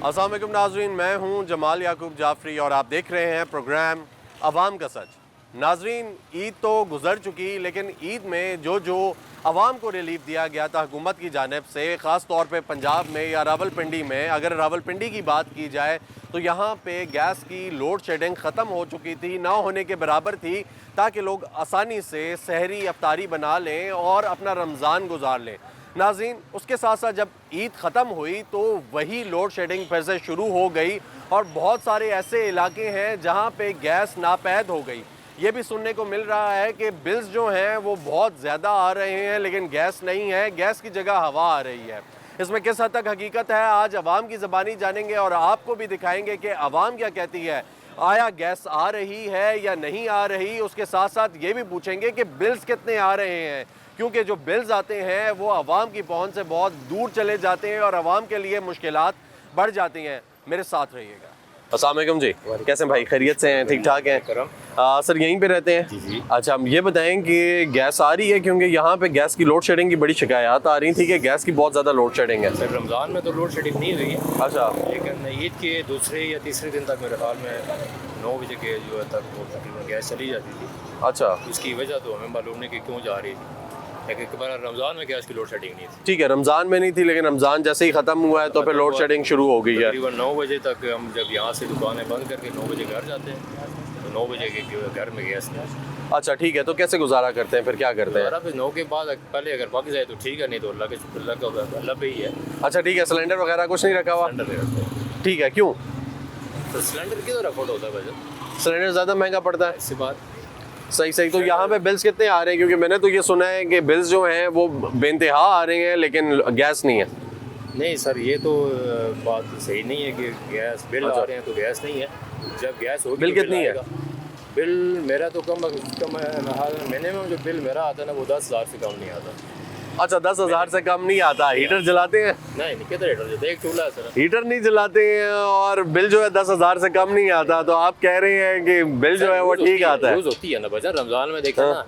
अस्सलाम वालेकुम नाजरीन, मैं हूं जमाल याकूब जाफरी और आप देख रहे हैं प्रोग्राम अवाम का सच। नाजरीन, ईद तो गुजर चुकी, लेकिन ईद में जो अवाम को रिलीफ दिया गया था हुकूमत की जानिब से, ख़ास तौर पे पंजाब में या रावलपिंडी में, अगर रावलपिंडी की बात की जाए तो यहाँ पे गैस की लोड शेडिंग ख़त्म हो चुकी थी, ना होने के बराबर थी, ताकि लोग आसानी से सहरी अफ्तारी बना लें और अपना रमज़ान गुजार लें। नाज़रीन, उसके साथ साथ जब ईद ख़त्म हुई तो वही लोड शेडिंग फिर से शुरू हो गई और बहुत सारे ऐसे इलाके हैं जहाँ पे गैस नापैद हो गई। ये भी सुनने को मिल रहा है कि बिल्स जो हैं वो बहुत ज़्यादा आ रहे हैं, लेकिन गैस नहीं है, गैस की जगह हवा आ रही है। इसमें किस हद तक हकीकत है, आज अवाम की ज़बानी जानेंगे और आपको भी दिखाएंगे कि अवाम क्या कहती है। आया गैस आ रही है या नहीं आ रही, उसके साथ साथ ये भी पूछेंगे कि बिल्स कितने आ रहे हैं, क्योंकि जो बिल्स आते हैं वो आवाम की पहुंच से बहुत दूर चले जाते हैं और आवाम के लिए मुश्किलात बढ़ जाती हैं। मेरे साथ रहिएगा। अस्सलाम वालेकुम जी, कैसे हैं भाई? खैरियत से हैं? ठीक ठाक हैं? सर यहीं पे रहते हैं? जी। अच्छा, हम ये बताएं कि गैस आ रही है, क्योंकि यहाँ पे गैस की लोड शेडिंग की बड़ी शिकायत आ रही थी कि गैस की बहुत ज़्यादा लोड शेडिंग है। सर रमज़ान में तो लोड शेडिंग नहीं हुई है। अच्छा। लेकिन ईद के दूसरे या तीसरे दिन तक मेरे ख्याल में 9 बजे के जो है तक वो तकरीबन गैस चली जाती थी। अच्छा, इसकी वजह तो हमें मालूम नहीं कि क्यों जा रही थी, लेकिन रमज़ान में गैस की लोड शेडिंग नहीं थी। ठीक है, रमज़ान में नहीं थी, लेकिन रमज़ान जैसे ही ख़त्म हुआ है तो फिर लोड शेडिंग शुरू हो गई है। तकरीबन 9 बजे तक हम जब यहाँ से दुकानें बंद करके 9 बजे घर जाते हैं तो 9 बजे के घर में गैस नहीं। अच्छा ठीक है, तो कैसे गुजारा करते हैं, फिर क्या करते हैं? फिर 9 के बाद पहले अगर पक जाए तो ठीक है, नहीं तो अल्लाह पे ही है। अच्छा ठीक है, सिलेंडर वगैरह कुछ नहीं रखा हुआ? सिलेंडर नहीं रखते। ठीक है, क्यों? तो सिलेंडर किधर अफोर्ड होता है भाई? सिलेंडर ज़्यादा महंगा पड़ता है। ऐसी बात। सही। तो यहाँ पे बिल्स कितने आ रहे हैं? क्योंकि मैंने तो ये सुना है कि बिल्स जो हैं वो बेइंतहा आ रहे हैं, लेकिन गैस नहीं है। नहीं सर, ये तो बात सही नहीं है कि गैस बिल अच्छा। आ रहे हैं तो गैस नहीं है। जब गैस होगी बिल तो कितनी है? आएगा। बिल मेरा तो कम मिनिमम जो बिल मेरा आता है ना वो 10,000 से कम नहीं आता। अच्छा, 10,000 से कम नहीं आता। हीटर जलाते हैं? नहीं किधर हीटर जलाते, एक चूल्हा है सर। हीटर नहीं जलाते हैं और बिल जो है 10,000 से कम नहीं आता, तो आप कह रहे हैं कि बिल जो है वो ठीक आता है? यूज़ होती है ना बचा। रमज़ान में देखा ना,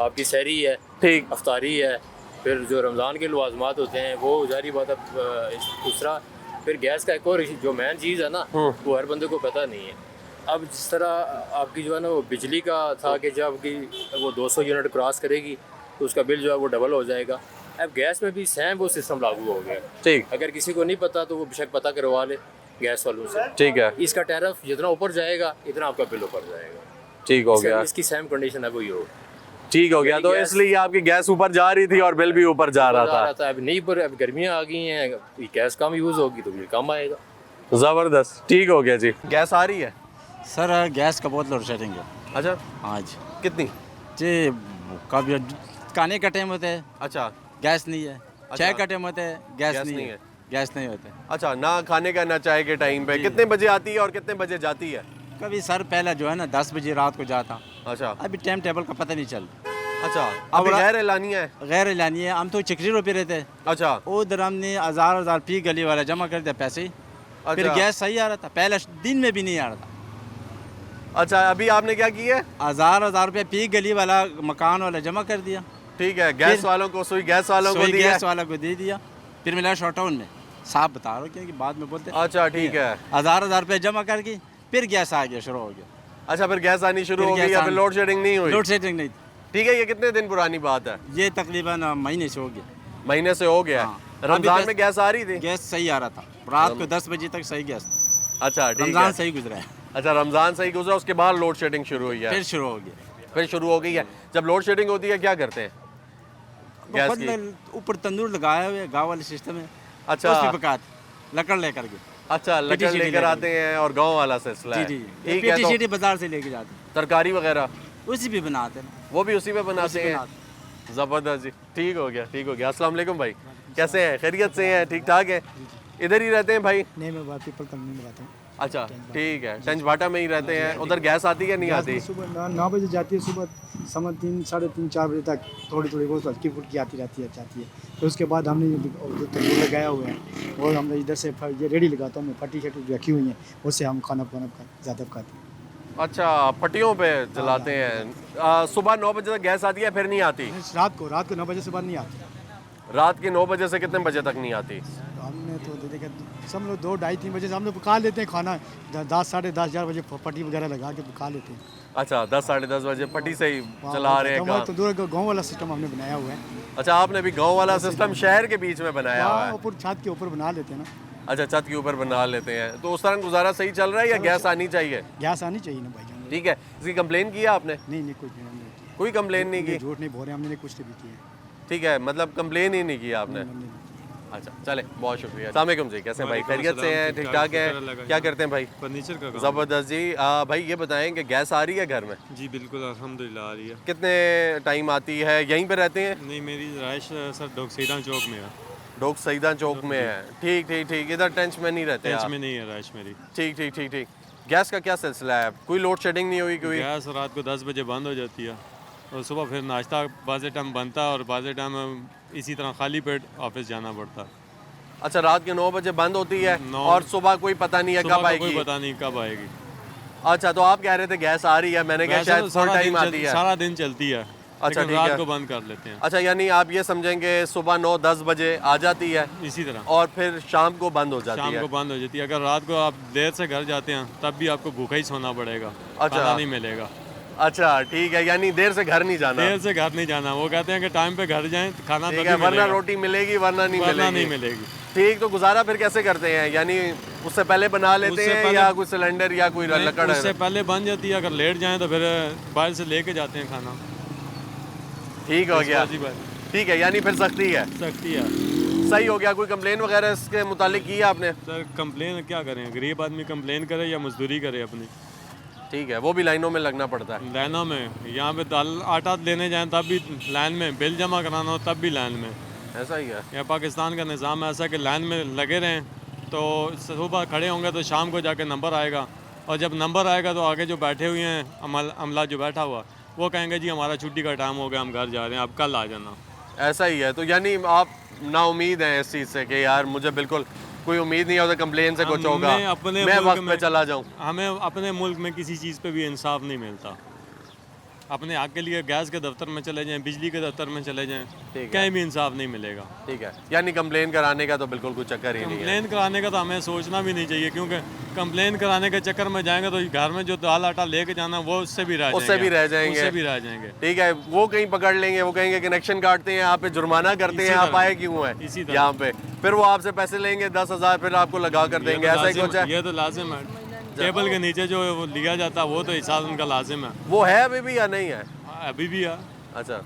आपकी सहरी है, ठीक। अफ्तारी है, फिर जो रमज़ान के लवाजमात होते हैं वो जारी बात है। दूसरा फिर गैस का एक और जो मेन चीज़ है ना वो हर बंदे को पता नहीं है। अब जिस तरह आपकी जो है ना वो बिजली का था कि जब की वो 200 यूनिट क्रॉस करेगी तो उसका बिल जो है वो डबल हो जाएगा। अब गैस में भी सेम वो सिस्टम लागू हो गया। ठीक। अगर किसी को नहीं पता तो वो बेशक पता करवा ले गैस वालों से। ठीक है, इसका टैरिफ जितना ऊपर जाएगा इतना आपका बिल ऊपर जाएगा। ठीक हो गया। इसकी सेम कंडीशन है वही हो। ठीक हो गया, तो इसलिए आपकी गैस ऊपर जा रही थी और बिल भी ऊपर जा रहा था। अब नहीं, पर अब गर्मियाँ आ गई हैं, गैस कम यूज़ होगी तो बिल कम आएगा। ज़बरदस्त, ठीक हो गया जी। गैस आ रही है? सर गैस का बहुत लोड शेडिंग है अच्छा, आज कितनी? जी। कभी खाने का टाइम होता है, अच्छा। गैस नहीं है। चाय का टाइम होता है, गैस गैस नहीं नहीं है। है। गैस नहीं होता है। अच्छा, ना खाने का ना चाय के टाइम पे। जी। कितने बजे आती है और कितने बजे जाती है? कभी सर पहले जो है ना 10 बजे रात को जाता, अच्छा। अभी टाइम टेबल का पता नहीं चल। अच्छा, अब अब गैर एलानिया है? गैर एलानी है। हम तो चिकरी रुपये रहते हैं, अच्छा। उधर हमने हज़ार पी गली वाला जमा कर दिया पैसे। फिर अच्छा। गैस सही आ रहा था, पहले दिन में भी नहीं आ रहा था। अच्छा, अभी आपने क्या किया? हज़ार रुपये पी गली वाला मकान वाला जमा कर दिया। ठीक है, गैस फिर- वालों को, सुई गैस वालों को सोई दिया? गैस वाला को दे दिया। फिर मिला शॉर्ट टाउन में, साफ बता रहा हूँ क्योंकि बाद में बोलते अच्छा ठीक है। हज़ार रुपये जमा करके फिर गैस आ गया, शुरू हो गया। अच्छा, फिर गैस आनी शुरू फिर हो गई गैस या फिर आनी- लोड शेडिंग नहीं हुई? लोड शेडिंग नहीं थी। ठीक है, ये कितने दिन पुरानी बात है? ये तकरीबन महीने से हो गया। महीने से हो गया। हाँ। रमजान अभी में गैस आ रही थी? गैस सही आ रहा था, रात को 10 बजे तक सही गैस था। अच्छा ठीक रमज़ान है। सही गुजरा है, अच्छा, रमजान सही गुजरा, उसके बाद लोड शेडिंग शुरू हुई है? फिर शुरू हो गया। फिर शुरू हो गई है। जब लोड शेडिंग होती है क्या करते हैं? गैस खुद की? ने ऊपर तंदूर लगाया हुआ है, गाँव वाले सिस्टम है। अच्छा। उस पे पकाते लकड़ लेकर के। अच्छा, लकड़ पीटी लेकर लेकर आते हैं और गांव वाला सिलसिला है। जी। ठीक है, पीटी तो बाजार से लेके जाते, तरकारी वगैरह उसी पे बनाते हैं। वो भी उसी पे बनाते उसी पे हैं? बनाते। ज़बरदस्त जी, ठीक हो गया, ठीक हो गया। अस्सलाम वालेकुम भाई, कैसे हैं? खैरियत से हैं? ठीक ठाक है? इधर ही रहते हैं भाई? नहीं, मैं बात पीपल कॉलोनी में रहता हूँ। अच्छा ठीक है, टंच भाटा में ही रहते हैं। उधर गैस आती है नहीं आती? सुबह 9 बजे जाती है, सुबह समझ 3, साढ़े 3, 4 बजे तक थोड़ी बहुत हल्की फुल्की आती रहती है, जाती है। तो उसके बाद हमने जो तंदूर लगाया हुआ है और हमने इधर से ये रेडी लगाता हूँ मैं, फटी शटी रखी हुई हैं, उससे हम खाना ज़्यादा पकाते हैं। अच्छा, पट्टियों पे जलाते हैं। सुबह 9 बजे तक गैस आती है, फिर नहीं आती? रात को 9 बजे से बाद नहीं आती। रात के 9 बजे से कितने बजे तक नहीं आती? हमने तो देखा सब लोग 2, ढाई, 3 बजे से हम लोग पका लेते हैं खाना, 10, साढ़े 10, 11 बजे पट्टी वगैरह लगा के पका लेते हैं। अच्छा 10 साढ़े 10 बजे पट्टी से ही चला रहे हैं हमारा काम। तो दूर गाँव वाला सिस्टम हमने बनाया हुआ है। अच्छा आपने भी गांव वाला सिस्टम शहर के बीच में बनाया हुआ है। ऊपर छत के ऊपर बना लेते हैं ना। अच्छा छत के ऊपर बना लेते हैं, तो उस तरह गुजारा सही चल रहा है या गैस आनी चाहिए? गैस आनी चाहिए ना भाईजान। ठीक है, इसकी कंप्लेन किया आपने? नहीं कुछ नहीं हमने किया। कोई कंप्लेन नहीं की? झूठ नहीं बोल रहे, हमने कुछ नहीं किया। ठीक है, मतलब कंप्लेन ही नहीं किया आपने। हमने नहीं किया। अच्छा चले, बहुत शुक्रिया। अस्सलाम वालेकुम जी, कैसे हैं भाई? खैरियत से हैं? ठीक ठाक हैं? क्या करते हैं भाई? फर्नीचर का काम। ज़बरदस्त जी। भाई ये बताएं कि गैस आ रही है घर में? जी बिल्कुल अल्हम्दुलिल्लाह आ रही है। कितने टाइम आती है? यहीं पे रहते हैं? नहीं मेरी रहाइश सर डोकसीडा चौक में है। डोक सईदा चौक में है। ठीक ठीक ठीक, इधर टेंच में नहीं रहते टेंच आप? में नहीं है रहाइश मेरी। ठीक ठीक ठीक ठीक। गैस का क्या सिलसिला है? कोई लोड शेडिंग नहीं हुई कोई? गैस रात को 10 बजे बंद हो जाती है और सुबह फिर नाश्ता बाज़ टाइम बनता है और बाज़ टाइम इसी तरह खाली पेट ऑफिस जाना पड़ता है। अच्छा रात के 9 बजे बंद होती है 9 और सुबह कोई पता नहीं है सुबह कब का आएगी? कोई पता नहीं कब आएगी। अच्छा तो आप कह रहे थे गैस आ रही है, मैंने कहा वैसे शायद तो फुल टाइम आती है। सारा दिन चलती है। अच्छा, लेकिन ठीक रात है। को बंद कर लेते हैं अच्छा यानी आप ये समझेंगे सुबह 9-10 बजे आ जाती है इसी तरह। और फिर शाम को बंद हो जाती शाम है? को बंद हो जाती है। अगर रात को आप देर से घर जाते हैं तब भी आपको भूखा ही सोना पड़ेगा। अच्छा। खाना नहीं मिलेगा। अच्छा ठीक है, यानी देर से घर नहीं जाना? देर से घर नहीं जाना, वो कहते हैं कि टाइम पे घर जाएं तो खाना ठीक तभी है, वरना मिलेगा। रोटी मिलेगी वरना नहीं वरना नहीं मिलेगी। मिलेगी। ठीक, तो गुजारा फिर कैसे करते हैं? यानी उससे पहले बना लेते उससे हैं पहले- या कोई सिलेंडर या कोई नहीं, लकड़? उससे पहले बन जाती है। अगर लेट जाएं तो फिर बाहर से लेके जाते हैं खाना। ठीक हो गया। वाजिब है। ठीक है, यानी फिर सख्ती है। सख्ती है सही हो गया। कोई कंप्लेन वगैरह इसके मुतालिक की है आपने? सर। कंप्लेन क्या करें, गरीब आदमी कंप्लेन करे या मजदूरी करे अपनी। ठीक है, वो भी लाइनों में लगना पड़ता है। लाइनों में, यहाँ पे दाल आटा लेने जाएं तब भी लाइन में, बिल जमा कराना हो तब भी लाइन में। ऐसा ही है। यहाँ पाकिस्तान का निज़ाम ऐसा कि लाइन में लगे रहें तो सुबह खड़े होंगे तो शाम को जाके नंबर आएगा, और जब नंबर आएगा तो आगे जो बैठे हुए हैं अमला जो बैठा हुआ वो कहेंगे जी हमारा छुट्टी का टाइम हो गया, हम घर जा रहे हैं, आप कल आ जाना। ऐसा ही है। तो यानी आप नाउमीद हैं इस चीज़ से कि यार मुझे बिल्कुल कोई उम्मीद नहीं है उधर कंप्लेन से कुछ होगा, हमें अपने मैं मुल्क वक्त पे में- चला जाऊँ? हमें अपने मुल्क में किसी चीज़ पे भी इंसाफ नहीं मिलता। अपने हक के लिए गैस के दफ्तर में चले जाएं, बिजली के दफ्तर में चले जाएं, ठीक है। कहीं भी इंसाफ नहीं मिलेगा। ठीक है, यानी कंप्लेन कराने का तो बिल्कुल कोई चक्कर ही नहीं है। कंप्लेन कराने का तो हमें सोचना भी नहीं चाहिए, क्योंकि कंप्लेन कराने के चक्कर में जाएंगे तो घर में जो दाल आटा लेके जाना वो उससे भी रह जाएंगे। उससे भी रह जाएंगे। उससे भी रह जाएंगे। ठीक है, वो कहीं पकड़ लेंगे, वो कहेंगे कनेक्शन काटते हैं यहाँ पे, जुर्माना करते इसी हैं, आप तरह। आए क्यों हैं इसी तरह। यहाँ पे? फिर वो आपसे पैसे लेंगे 10,000, फिर आपको लगा कर देंगे। ऐसा ही कुछ है? ये तो लाजिम है। टेबल के नीचे जो वो लिया जाता है वो तो हिसाब उनका लाजिम है। वो है अभी भी या नहीं है? अभी भी है। अच्छा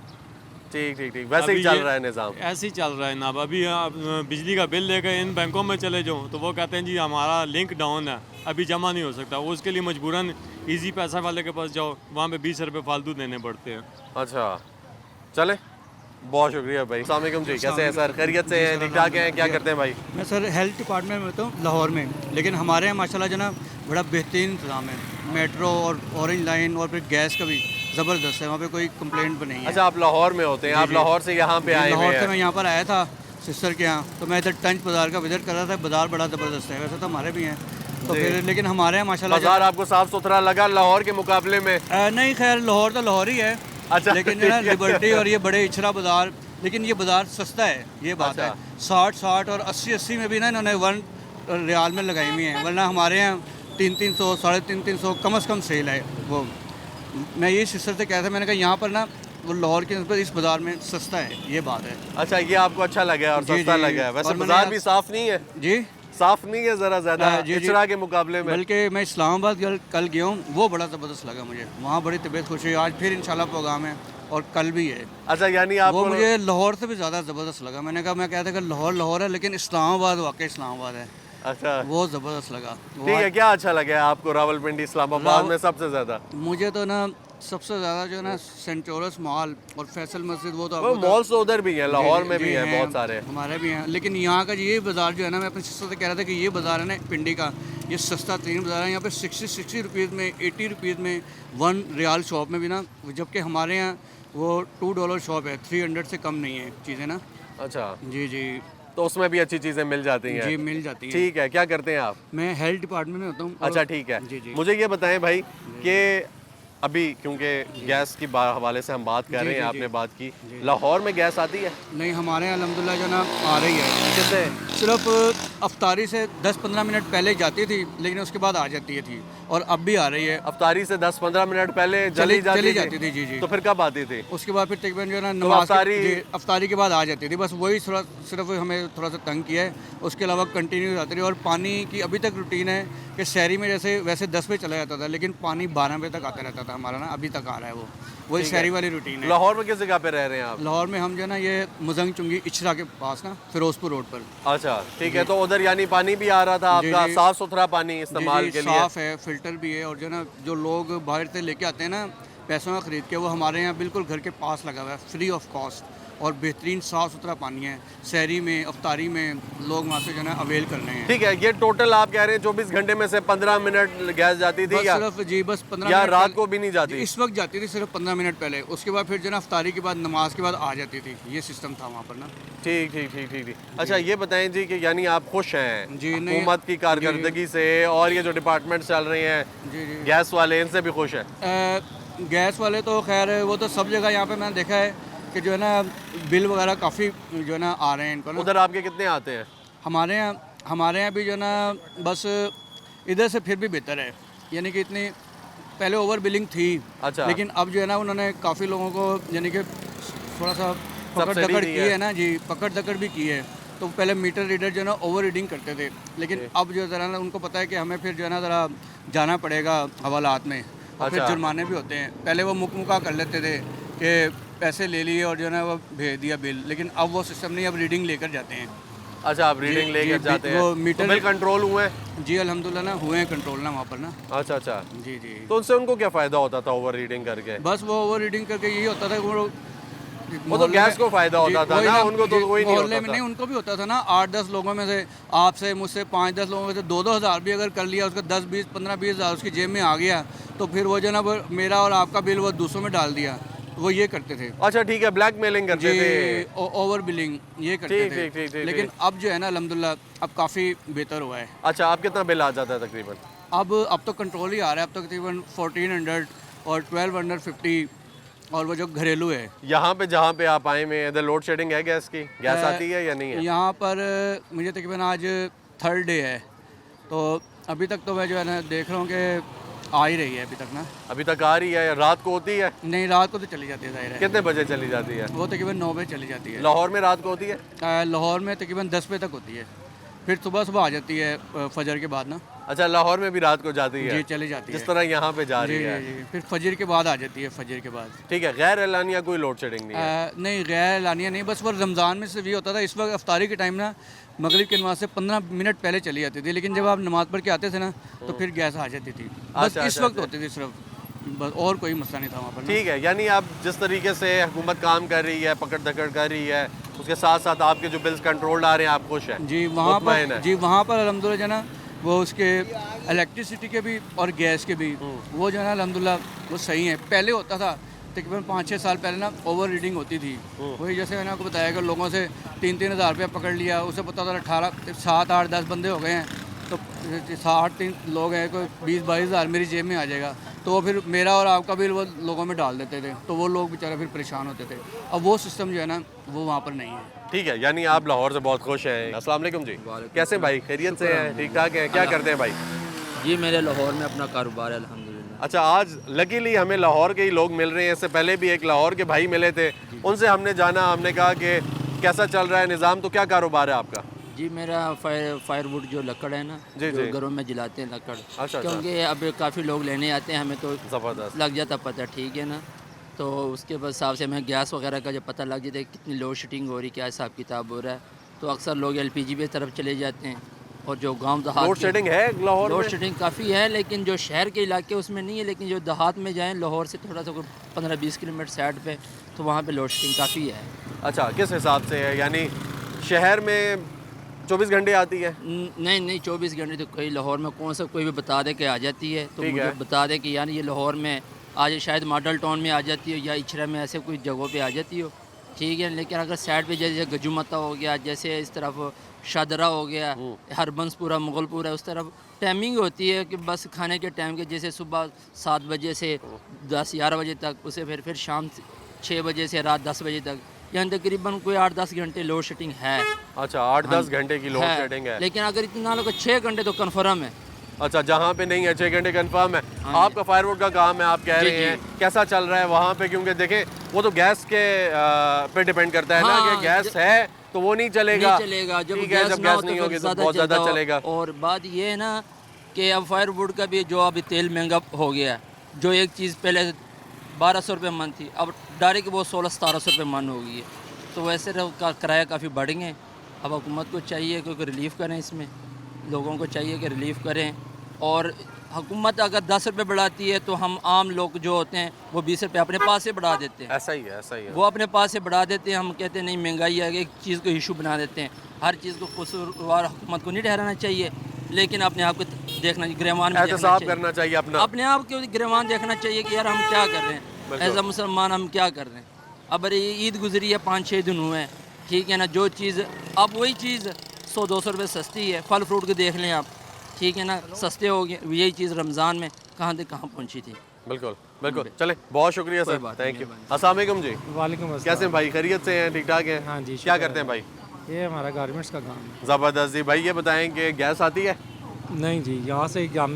ठीक ठीक ठीक, वैसे ही अभी चल ये- रहा है निज़ाम? ऐसे ही चल रहा है ना। अभी आप बिजली का बिल लेकर इन बैंकों में चले जाओ तो वो कहते हैं जी हमारा लिंक डाउन है, अभी जमा नहीं हो सकता। उसके लिए मजबूरन इजी पैसा वाले के पास जाओ, वहाँ पे 20 रुपये फालतू देने पड़ते हैं। अच्छा चले, बहुत शुक्रिया भाई। अस्सलाम वालेकुम जी, कैसे हैं सर? खैरियत से हैं? ठीक ठाक हैं? क्या करते हैं भाई? मैं सर हेल्थ डिपार्टमेंट में होता हूँ लाहौर में, लेकिन हमारे यहाँ माशाल्लाह जो ना बड़ा बेहतरीन इंतज़ाम है। मेट्रो और ऑरेंज लाइन और फिर गैस का भी ज़बरदस्त है, वहाँ पे कोई कंप्लेंट भी नहीं है। अच्छा आप लाहौर में होते हैं? आप जी। लाहौर से यहाँ पे आए हुए लाहौर से हैं? मैं यहाँ पर आया था सिस्टर के यहाँ, तो मैं इधर टंच बाज़ार का विजिट कर रहा था। बाज़ार बड़ा ज़बरदस्त है, वैसे तो हमारे भी हैं तो जी। फिर, लेकिन हमारे यहाँ माशाल्लाह बाजार आपको साफ सुथरा लगा लाहौर के मुकाबले में? नहीं, खैर लाहौर तो लाहौर ही है। अच्छा, लेकिन जो है ठीक है। लिबर्टी और ये बड़े इचरा बाज़ार, लेकिन ये बाज़ार सस्ता है, ये बात है। अच्छा। 60 और 80 में भी ना इन्होंने 1 रियाल में लगाई हुई हैं, वरना हमारे यहाँ 300 साढ़े 300 कम से कम सेल है। वो मैं ये सिस्टर से कहता था, मैंने कहा यहाँ पर ना वो लाहौर के नस्बत इस बाज़ार में सस्ता है, ये बात है। अच्छा ये आपको अच्छा लगा और जी, सस्ता जी। लगा है? वैसे और मैंने बाजार आप- भी साफ नहीं है? जी, साफ नहीं है ज़रा ज़्यादा जी, जी। इचरा के मुकाबले में? बल्कि मैं इस्लामाबाद कल गया हूँ, वो बड़ा ज़बरदस्त लगा मुझे, वहाँ बड़ी तबीयत खुश हुई। आज फिर इंशाल्लाह प्रोग्राम है और कल भी है। अच्छा यानी वो आपको मुझे लाहौर से भी ज़्यादा ज़बरदस्त लगा। मैं कहता कि लाहौर है, लेकिन इस्लामाबाद वाकई इस्लामाबाद है, अच्छा वो ज़बरदस्त लगा। ठीक है, क्या अच्छा लगा आपको रावलपिंडी इस्लामाबाद में सबसे ज़्यादा? मुझे तो ना सबसे ज़्यादा जो है ना सेंट चोरस मॉल और फैसल मस्जिद, वो तो वो आपको मॉल्स तो उधर भी हैं, लाहौर में जी भी हैं हैं, बहुत सारे। हमारे भी हैं। लेकिन यहाँ का ये बाज़ार जो है ना, मैं अपनी सिस्टर से कह रहा था कि ये बाज़ार है ना पिंडी का, ये सस्ता तरीन बाज़ार है। यहाँ पे 60 रुपीज़ में, 80 रुपीज़ में 1 रियाल शॉप में भी ना, जबकि हमारे यहाँ वो $2 शॉप है, 300 से कम नहीं है चीज़ें ना। अच्छा, जी जी तो उसमें भी अच्छी चीज़ें मिल जाती हैं? जी, मिल जाती हैं। ठीक है, क्या करते हैं आप? मैं हेल्थ डिपार्टमेंट में होता हूँ। अच्छा ठीक है। जी जी। मुझे ये बताएं भाई कि अभी क्योंकि गैस की हवाले से हम बात कर रहे हैं, जी, आपने जी। बात की, लाहौर में गैस आती है? नहीं, हमारे यहाँ अल्हम्दुलिल्लाह जो ना आ रही है। कितने? सिर्फ अफ्तारी से 10-15 मिनट पहले जाती थी, लेकिन उसके बाद आ जाती थी और अब भी आ रही है। अफ्तारी से 10-15 मिनट पहले चली चली जाती थी। जी। तो फिर कब आती थी? उसके बाद फिर तकरीबन जो है ना नमाज अफ्तारी के बाद आ जाती थी। बस वही थोड़ा सिर्फ हमें थोड़ा सा तंग किया है, उसके अलावा कंटिन्यू जाती रही। और पानी की अभी तक रूटीन है कि शहरी में जैसे वैसे 10 बजे चला जाता था, लेकिन पानी 12 बजे तक आता रहता था हमारा ना, अभी तक आ रहा है वही शहरी वाली रूटीन है। लाहौर में किस जगह पे रह रहे हैं आप? लाहौर में हम जो है ना ये मुजंग चुंगी इचरा के पास ना, फिरोजपुर रोड पर। अच्छा ठीक है, तो उधर यानी पानी भी आ रहा था आपका, साफ सुथरा पानी इस्तेमाल के लिए? साफ है, फिल्टर भी है। और जो है ना जो लोग बाहर से लेके आते हैं ना पैसों का खरीद के, वो हमारे यहाँ बिल्कुल घर के पास लगा हुआ है, फ्री ऑफ कॉस्ट, और बेहतरीन साफ़ सुथरा पानी है। शहरी में अफ्तारी में लोग वहाँ से जो है ना अवेल कर रहे हैं। ठीक है, ये टोटल आप कह रहे हैं 24 घंटे में से 15 मिनट गैस जाती थी या सिर्फ जी बस 15 या मिनट रात पहले- को भी नहीं जाती? इस वक्त जाती थी सिर्फ 15 मिनट पहले, उसके बाद फिर जो है ना अफ्तारी के बाद नमाज के बाद आ जाती थी। ये सिस्टम था वहाँ पर ना। ठीक। अच्छा ये बताएं जी कि यानी आप खुश हैं जी, नहीं- हुकूमत की कारकर्दगी से, और ये जो डिपार्टमेंट चल रहे हैं जी गैस वाले, इनसे भी खुश हैं? गैस वाले तो खैर वो तो सब जगह यहाँ पे मैंने देखा है कि जो है ना बिल वगैरह काफ़ी जो है ना आ रहे हैं इनको ना। उधर आपके कितने आते हैं? हमारे यहाँ भी जो है ना बस इधर से फिर भी बेहतर है, यानी कि इतनी पहले ओवर बिलिंग थी। अच्छा। लेकिन अब जो है ना उन्होंने काफ़ी लोगों को यानी कि थोड़ा सा पकड़ सब्सिडी दकड़ दी की है ना जी, पकड़ दकड़ भी की है। तो पहले मीटर रीडर जो है ना ओवर रीडिंग करते थे, लेकिन अब जो ज़रा ना उनको पता है कि हमें फिर जो है ना ज़रा जाना पड़ेगा हवालात में, और फिर अच्छा। जुर्माने भी होते हैं। पहले वो मुका कर लेते थे कि पैसे ले लिए और जो है ना वो भेज दिया बिल, लेकिन अब वो सिस्टम नहीं, अब रीडिंग लेकर जाते हैं। अच्छा, आप रीडिंग लेकर जाते हैं, वो तो मीटर बिल कंट्रोल हुए हैं? जी अल्हम्दुलिल्लाह ना हुए हैं कंट्रोल ना वहाँ पर ना। अच्छा जी तो उनसे उनको क्या फ़ायदा होता था ओवर रीडिंग करके? बस वो ओवर रीडिंग करके यही होता था कि वो तो गैस को फ़ायदा होता था ना, उनको तो कोई नहीं मोहल्ले होता में था। नहीं, उनको भी होता था ना। 8-10 लोगों में से, आपसे मुझसे 5-10 लोगों में से 2-2 हज़ार भी अगर कर लिया, उसका 10-20 15-20 हज़ार उसकी जेब में आ गया, तो फिर वो जो ना वो मेरा और आपका बिल वो दूसरों में डाल दिया। वो ये करते थे। अच्छा ठीक है, ब्लैकमेलिंग करते थे। ओवर बिलिंग ये करते थे। ठीक। लेकिन अब जो है ना अल्हम्दुलिल्लाह अब काफ़ी बेहतर हुआ है। अच्छा, आप कितना बिल आ जाता है तकरीबन? अब तो कंट्रोल ही आ रहा है। अब तो तकरीबन 1400 और 1250, और वो जो घरेलू है। यहाँ पे जहाँ पे आप आए में इधर लोड शेडिंग है गैस की? गैस आती है या नहीं है? यहाँ पर मुझे तकरीबन आज 3rd डे है, तो अभी तक तो मैं जो है ना देख रहा हूँ कि आ ही रही है अभी तक ना। अभी तक आ रही है या रात को होती है? नहीं, रात को तो चली जाती है, जाहिर है। कितने बजे चली जाती है? वो तकरीबन 9 बजे चली जाती है। लाहौर में रात को होती है? लाहौर में तकरीबन 10 बजे तक होती है, फिर सुबह आ जाती है फजर के बाद ना। अच्छा, लाहौर में भी रात को जाती है? जी चली जाती है, जिस तरह यहाँ पे जा रही है। जी। फिर फजर के बाद आ जाती है, फजर के बाद। ठीक है, गैर एलानिया कोई लोड शेडिंग नहीं है? नहीं, गैर लानिया नहीं, बस वो रमज़ान में सिर्फ ये होता था। इस वक्त अफ्तारी के टाइम ना मगरिब की नमाज से 15 मिनट पहले चली जाती थी, लेकिन जब आप नमाज पढ़ के आते थे ना तो फिर गैस आ जाती थी। बस इस वक्त होती थी सिर्फ, बस और कोई मसला नहीं था वहाँ पर ना। ठीक है, यानी आप जिस तरीके से हुकूमत काम कर रही है, पकड़ दकड़ कर रही है, उसके साथ साथ आपके जो बिल्स कंट्रोल आ रहे हैं, आप खुश हैं? जी वहाँ मुतमईन पर है? जी वहाँ पर अल्हम्दुलिल्लाह जो है ना वो उसके इलेक्ट्रिसिटी के भी और गैस के भी वो जो है ना अल्हम्दुलिल्लाह वो सही है। पहले होता था तकरीबन 5-6 साल पहले ना ओवर रीडिंग होती थी। वही जैसे मैंने आपको बताया कि लोगों से 3-3 हज़ार रुपया पकड़ लिया, उसे पता था 7-8-10 बंदे हो गए हैं, तो 7-3 लोग हैं, कोई 20-22 हज़ार मेरी जेब में आ जाएगा, तो वो फिर मेरा और आपका बिल वो लोगों में डाल देते थे, तो वो लोग बेचारे फिर परेशान होते थे। अब वो सिस्टम जो है ना वो वहाँ पर नहीं है। ठीक है, यानी आप लाहौर से बहुत खुश हैं। अस्सलाम वालेकुम जी, कैसे भाई? खैरियत से हैं? ठीक ठाक हैं? क्या करते हैं भाई? जी मेरे लाहौर में अपना कारोबार है अल्हम्दुलिल्लाह। अच्छा, आज लकीली हमें लाहौर के ही लोग मिल रहे हैं। इससे पहले भी एक लाहौर के भाई मिले थे, उनसे हमने जाना, हमने कहा कि कैसा चल रहा है निज़ाम, तो क्या कारोबार है आपका? जी मेरा फायरवुड जो लकड़ है ना, जी, जो जी। घरों में जलाते हैं लकड़, अच्छा। क्योंकि अब काफ़ी लोग लेने आते हैं, हमें तो ज़बरदस्त। लग जाता पता, ठीक है ना। तो उसके हिसाब से हमें गैस वगैरह का जब पता लग जाता है कितनी लोड शेडिंग हो रही, क्या हिसाब किताब हो रहा है, तो अक्सर लोग LPG की तरफ चले जाते हैं। और जो गांव देहात लोड शेडिंग है लाहौर लोड में? शेडिंग काफ़ी है, लेकिन जो शहर के इलाके उसमें नहीं है, लेकिन जो देहात में जाएँ लाहौर से थोड़ा सा 15-20 किलोमीटर साइड पे, तो वहाँ पे लोड शेडिंग काफ़ी है। अच्छा, किस हिसाब से है? यानी शहर में 24 घंटे आती है? नहीं 24 घंटे तो कोई लाहौर में कौन सा कोई भी बता दे कि आ जाती है, तो ठीक मुझे है। बता दे कि यार ये लाहौर में आज शायद मॉडल टाउन में आ जाती हो या इचरा में, ऐसे कोई जगहों पे आ जाती हो, ठीक है। लेकिन अगर साइड पे जैसे गजुमता हो गया, जैसे इस तरफ शादरा हो गया, हरबंसपुरा, मुगलपुरा, उस तरफ टाइमिंग होती है कि बस खाने के टाइम के, जैसे सुबह 7 बजे से 10-11 बजे तक, उसे फिर शाम 6 बजे से रात 10 बजे तक, यहाँ तकरीबन कोई 8-10 घंटे लोड शेडिंग है। अच्छा 8-10 घंटे की लोड शेडिंग है। लेकिन अगर इतना लोग 6 घंटे तो कन्फर्म है। अच्छा जहाँ पे नहीं है 6 घंटे कंफर्म है। आपका फायरवुड का काम है, आप कह रहे हैं, कैसा चल रहा है वहाँ पे? क्योंकि देखें वो तो गैस के पे डिपेंड करता है ना, कि गैस है तो वो नहीं चलेगा। नहीं चलेगा, जब ठीक है, गैस जब ना गैस हो तो नहीं होगी फिर तो बहुत ज़्यादा चलेगा। और बात ये है ना कि अब फायरवुड का भी जो अभी तेल महंगा हो गया है, जो एक चीज़ पहले 1200 रुपये मन थी, अब डायरेक्ट वो 1600-1700 रुपये मन हो गई है। तो वैसे किराया काफ़ी बढ़ गए। अब हुकूमत को चाहिए कि रिलीफ़ करें, इसमें लोगों को चाहिए कि रिलीफ़ करें। और हुकूमत अगर 10 रुपये बढ़ाती है तो हम आम लोग जो होते हैं वो 20 रुपये अपने पास से बढ़ा देते हैं। ऐसा ही है, ऐसा ही है। वो अपने पास से बढ़ा देते हैं, हम कहते हैं नहीं महंगाई है, एक चीज़ को इशू बना देते हैं। हर चीज़ को कसूरवार हुकूमत को नहीं ठहराना चाहिए, लेकिन अपने आप को देखना चाहिए, गिरवान में एहतसाब करना चाहिए अपना, अपने आप को गिरवान देखना चाहिए कि यार हम क्या कर रहे हैं, एज अ मुसलमान हम क्या कर रहे हैं। अब अरे ईद गुजरी है, 5-6 दिन हुए हैं, ठीक है ना। जो चीज़ अब वही चीज़ 100-200 रुपये सस्ती है, फल फ्रूट के देख लें आप, ठीक है ना, सस्ते हो गए। यही चीज़ रमज़ान में कहाँ से कहाँ पहुँची थी। बिल्कुल बिल्कुल। चले, बहुत शुक्रिया सर, थैंक यू। अस्सलाम वालेकुम जी। वालेकुम अस्सलाम। कैसे हैं भाई, खैरियत से हैं, ठीक ठाक हैं? हाँ जी, क्या शुक्र करते हैं भाई? ये हमारा गारमेंट्स का काम है। ज़बरदस्त जी। भाई ये बताएं कि गैस आती है? नहीं जी, यहाँ से हम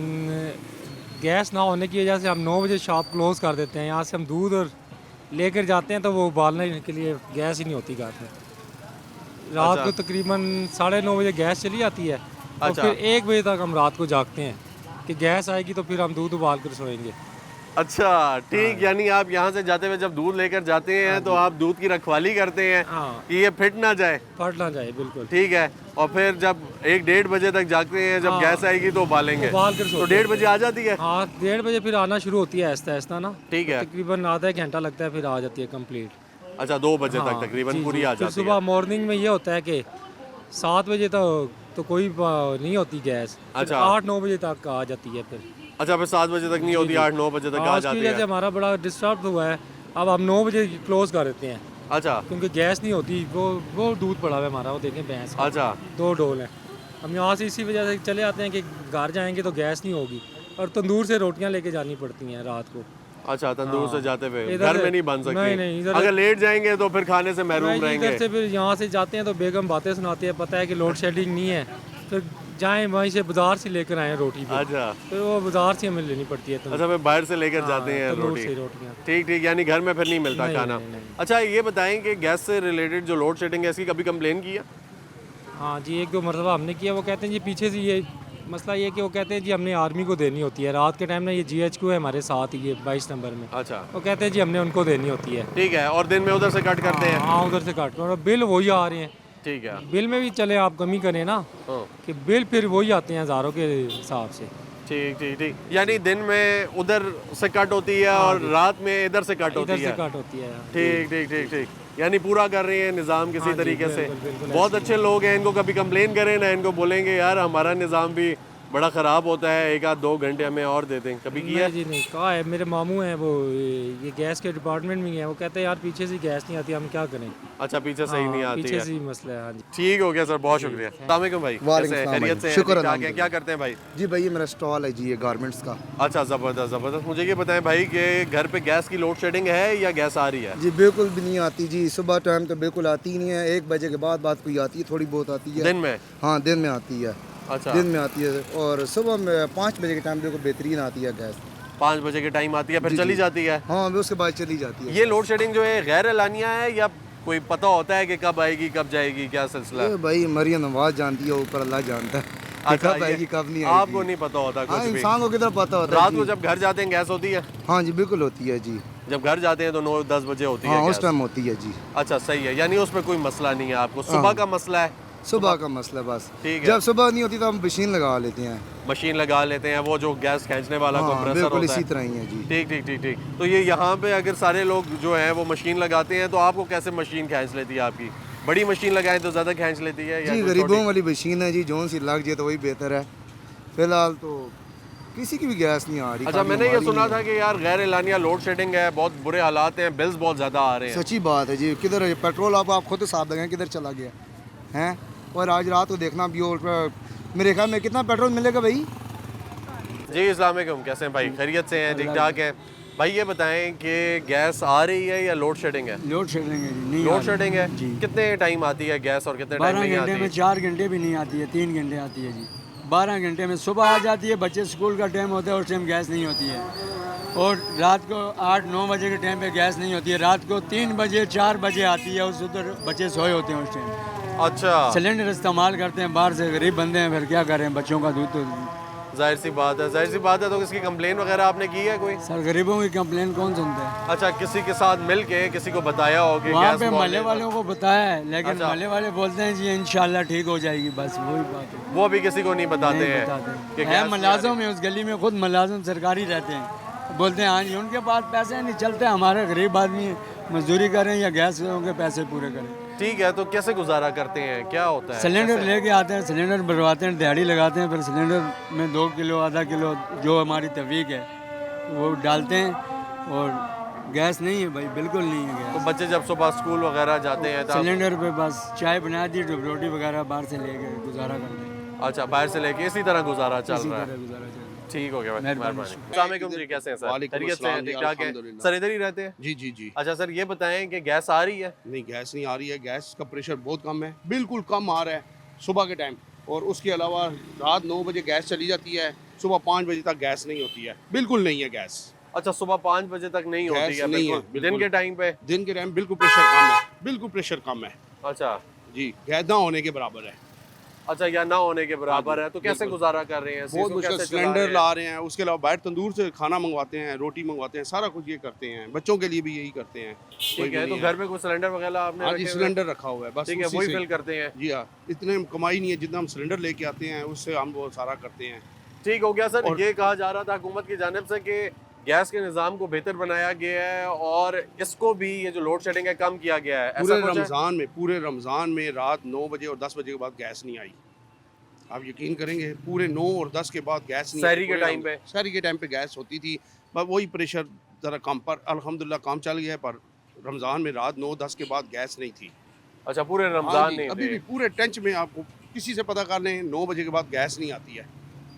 गैस ना होने की वजह से हम 9 बजे शॉप क्लोज़ कर देते हैं। यहाँ से हम दूध और लेकर जाते हैं तो वो उबालने के लिए गैस ही नहीं होती घर में। रात अच्छा। को तकरीबन 9:30 बजे गैस चली जाती है और अच्छा। फिर 1 बजे तक हम रात को जागते हैं कि गैस आएगी तो फिर हम दूध उबाल कर सोएंगे। अच्छा ठीक, यानी आप यहाँ से जाते हुए जब दूध लेकर जाते हैं तो आप दूध की रखवाली करते हैं हाँ। कि ये फिट ना जाए, फट ना जाए, बिल्कुल ठीक है। और फिर जब 1-1:30 बजे तक जागते हैं, जब हाँ। गैस आएगी तो उबालेंगे, उबाल कर तो सोते 1:30 बजे आ जाती है? हाँ, 1:30 बजे फिर आना शुरू होती है आहिस्ता आहिस्ता ना, ठीक है। तकरीबन आधा 1 घंटा लगता है, फिर आ जाती है कंप्लीट। अच्छा 2 बजे हाँ, तक तकरीबन जी, पूरी जी। आ फिर जाती सुबह है। मॉर्निंग में ये होता है कि 7 बजे तो कोई नहीं होती गैस। अच्छा। 8-9 बजे तक आ जाती है फिर। अच्छा फिर 7 बजे तक नहीं होती, 8-9 बजे तक आ आज की जाती वजह से है। हमारा बड़ा डिस्टर्ब हुआ है। अब हम 9 बजे क्लोज कर देते हैं अच्छा क्योंकि गैस नहीं होती। वो दूध पड़ा हुआ है हमारा, वो देखें भैंस का। अच्छा 2 डोल हैं। हम यहाँ से इसी वजह से चले आते हैं कि घर जाएंगे तो गैस नहीं होगी और तंदूर से रोटियाँ लेके जानी पड़ती हैं रात को। अच्छा, तंदूर से जाते हुए इधर घर से- में नहीं बन सकती? नहीं, इधर- अगर लेट जाएंगे तो फिर खाने से महरूम इधर रहेंगे। से फिर यहाँ से जाते हैं तो बेगम बातें सुनाती है, पता है कि लोड शेडिंग नहीं है, फिर जाएं वहीं से बाजार से लेकर आए रोटी भी। अच्छा फिर वो बाजार से हमें लेनी पड़ती है। अच्छा फिर बाहर से लेकर जाते हैं तंदूर रोटी। से रोटियाँ। ठीक ठीक, यानी घर में फिर नहीं मिलता नहीं, खाना। नहीं। अच्छा ये बताएं कि गैस से रिलेटेड जो लोड शेडिंग है, इसकी कभी कंप्लेन की है? हाँ जी, 1-2 मरतबा हमने किया। वो कहते हैं जी पीछे से ये मसला ये कि वो कहते हैं जी हमने आर्मी को देनी होती है रात के टाइम ना। ये GHQ है हमारे साथ ही, ये 22 नंबर में। अच्छा वो कहते हैं जी हमने उनको देनी होती है। ठीक है, और दिन में उधर से कट करते हैं? हाँ, उधर से काट और बिल वही आ रहे हैं। ठीक है। बिल में भी चले आप कमी करें ना हाँ, कि बिल फिर वही आते हैं हज़ारों के हिसाब से। ठीक ठीक ठीक, यानी दिन में उधर से कट होती है और रात में इधर से कट होती इधर से है? कट होती है। ठीक ठीक ठीक ठीक, यानी पूरा कर रहे हैं निज़ाम किसी हाँ जी, तरीके से। बिल्कुल, बिल्कुल बहुत अच्छे लोग हैं, इनको कभी कंप्लेन करें ना, इनको बोलेंगे यार हमारा निज़ाम भी बड़ा ख़राब होता है, 1-2 घंटे हमें और दे दें। कभी किया? नहीं जी नहीं, कहा है। मेरे मामू हैं वो ये गैस के डिपार्टमेंट में ही हैं। वो कहते हैं यार पीछे से गैस नहीं आती, हम क्या करें। अच्छा पीछे सही नहीं हाँ, आती पीछे है। से ही मसला है। हाँ जी। ठीक हो गया सर, बहुत शुक्रिया। अस्सलाम वालेकुम भाई, वालेकुम कैसे हैं? सलाम खैरियत भाई। से हैं? शुक्र ठीक-ठाक हैं? अल्हम्दुलिल्लाह। क्या करते हैं भाई? जी भाई, ये मेरा स्टॉल है जी, ये गारमेंट्स का। अच्छा ज़बरदस्त ज़बरदस्त। मुझे ये बताएं भाई कि घर पे गैस की लोड शेडिंग है या गैस आ रही है? जी बिल्कुल भी नहीं आती जी, सुबह टाइम तो बिल्कुल आती ही नहीं है। 1 बजे के बाद कोई आती है, थोड़ी बहुत आती है दिन में? हाँ, दिन में आती है। अच्छा दिन में आती है और सुबह में 5 बजे के टाइम बिल्कुल बेहतरीन आती है गैस। 5 बजे के टाइम आती है, फिर जी, चली जी। जाती है? हाँ, फिर उसके बाद चली जाती है। ये लोड शेडिंग जो है गैर एलानिया है या कोई पता होता है कि कब आएगी कब जाएगी, क्या सिलसिला है? ये भाई मरियम नवाज जानती है, ऊपर अल्लाह जानता है कि अच्छा, कब आएगी कब नहीं आपको आएगी। नहीं पता होता हाँ, कुछ भी? इंसान को किधर पता होता है रात को जी। जब घर जाते हैं गैस होती है? हाँ जी बिल्कुल होती है जी। जब घर जाते हैं तो 9-10 बजे होती है हाँ, गैस? उस टाइम होती है जी। अच्छा सही है, यानी उसमें कोई मसला नहीं है आपको। सुबह हाँ। का मसला है? सुबह का मसला बस। ठीक है। जब सुबह नहीं होती तो हम मशीन लगा लेते हैं। मशीन लगा लेते हैं, वो जो गैस खींचने वाला हाँ, कंप्रेसर बिल्कुल होता है? इसी तरह ही है जी। ठीक ठीक ठीक ठीक। तो ये यहाँ पे अगर सारे लोग जो हैं वो मशीन लगाते हैं तो आपको कैसे मशीन खींच लेती है आपकी? बड़ी मशीन लगाएं तो ज़्यादा खींच लेती है या जी कोई गरीबों छोटी? वाली मशीन है जी, जोन सी लग जाए तो वही बेहतर है। फिलहाल तो किसी की भी गैस नहीं आ रही। अच्छा खाली मैंने ये हमारी सुना नहीं था है। कि यार गैर एलानिया लोड शेडिंग है, बहुत बुरे हालात हैं, बिल्स बहुत ज़्यादा आ रहे हैं। सच्ची बात है जी। किधर है पेट्रोल? आप खुद हिसाब लगाएं किधर चला गया हैं। और आज रात को देखना भी हो, मेरे ख्याल में कितना पेट्रोल मिलेगा भाई? जी अस्सलाम वालेकुम, कैसे हैं भाई? खैरियत से हैं? ठीक ठाक हैं भाई ये बताएं कि गैस आ रही है या लोड शेडिंग है? लोड शेडिंग है जी, नहीं लोड शेडिंग है। जी। कितने टाइम आती है गैस और कितने टाइम 12 नहीं घंटे आती? में 4 घंटे भी नहीं आती है, 3 घंटे आती है जी। 12 घंटे में सुबह आ जाती है, बच्चे स्कूल का टाइम होता है उस टाइम गैस नहीं होती है, और रात को 8-9 बजे के टाइम पे गैस नहीं होती है, रात को 3 बजे 4 बजे आती है, उस उधर बच्चे सोए होते हैं उस टाइम। अच्छा, सिलेंडर इस्तेमाल करते हैं बाहर से, गरीब बंदे हैं, फिर क्या करें, बच्चों का दूध तो। जाहिर सी बात है, जाहिर सी बात है। तो इसकी कंप्लेन वगैरह आपने की है कोई? सर गरीबों की कंप्लेन कौन सुनता है? अच्छा, किसी के साथ मिल के किसी को बताया हो कि वहाँ गैस पे बहुत महल्ले है? वालों को बताया है, लेकिन अच्छा। महल्ले वाले बोलते हैं जी इंशाल्लाह ठीक हो जाएगी, बस वही बात है। वो भी किसी को नहीं बताते नहीं हैं बताते कि हैं। गैस है नहीं आ मुलाजिम में, उस गली में खुद मुलाजिम सरकारी रहते हैं, बोलते हैं हाँ जी उनके पास पैसे नहीं चलते, हमारे गरीब आदमी मजदूरी करें या गैस के पैसे पूरे करें। रही। ठीक है, तो कैसे गुजारा करते हैं, क्या होता है? सिलेंडर कैसे? लेके आते हैं, सिलेंडर भरवाते हैं, दिहाड़ी लगाते हैं, फिर सिलेंडर में 2 किलो आधा किलो जो हमारी तफीक है वो डालते हैं, और गैस नहीं है भाई, बिल्कुल नहीं है तो गैस। बच्चे जब सुबह स्कूल वगैरह जाते हैं तो सिलेंडर पे बस चाय बना दी, रोटी वगैरह बाहर से लेके गुजारा करते हैं, अच्छा, बाहर से लेके इसी तरह गुजारा चल इसी रहा है। तरह गुजारा चल रहा है। ठीक हो गया भाई, मेहरबानी। मेहरबानी। अस्सलाम वालेकुम जी, कैसे हैं सर? वालेकुम खैरियत से अस्सलाम हैं, जी, ठीक ठाक है? अल्हम्दुलिल्लाह। सर इधर ही रहते हैं? जी जी जी। अच्छा सर, ये बताएं कि गैस आ रही है? नहीं, गैस नहीं आ रही है, गैस का प्रेशर बहुत कम है, बिल्कुल कम आ रहा है सुबह के टाइम, और उसके अलावा रात 9 बजे गैस चली जाती है, सुबह 5 बजे तक गैस नहीं होती है, बिल्कुल नहीं है गैस। अच्छा, सुबह 5 बजे तक नहीं होती गैस है? नहीं है, बिल्कुल। दिन बिल्कुल। के टाइम पे? दिन के टाइम बिल्कुल प्रेशर कम है, बिल्कुल प्रेशर कम है अच्छा जी, गैस ना होने के बराबर है। अच्छा, या ना होने के बराबर हाँ है, जी, तो कैसे बिल्कुल। गुजारा कर रहे हैं? बहुत इसको मुश्किल, कैसे चला सिलेंडर रहे हैं? ला रहे हैं, उसके अलावा बाहर तंदूर से खाना मंगवाते हैं, रोटी मंगवाते हैं, सारा कुछ ये करते हैं, बच्चों के लिए भी यही करते हैं। कोई ठीक भी है, तो नहीं घर में कोई सिलेंडर वगैरह आपने हाँ जी, रखे हुए हैं? सिलेंडर रखा हुआ है, बस ठीक है, उसी वही से- फिल करते हैं। जी हाँ, इतने कमाई नहीं है, जितना हम सिलेंडर लेके आते हैं उससे हम वो सारा करते हैं। ठीक हो गया सर। और- ये कहा जा रहा था हुकूमत की जानिब से कि गैस के निज़ाम को बेहतर बनाया गया है और इसको भी ये जो लोड शेडिंग है कम किया गया है। पूरे ऐसा कुछ है? पूरे रमज़ान में रात 9 बजे और 10 बजे के बाद गैस नहीं आई। आप यकीन करेंगे, पूरे 9 और 10 के बाद गैस नहीं आई। सहरी के पूरे टाइम पे? सहरी के टाइम पे गैस होती थी, बस वही प्रेशर ज़रा कम, पर अल्हम्दुलिल्लाह काम चल गया है, पर रमज़ान में रात 9-10 के बाद गैस नहीं थी। अच्छा, पूरे हाँ रमजान जी, नहीं अभी भी थे? पूरे टेंच में आपको किसी से पता कर लें, 9 बजे के बाद गैस नहीं आती है,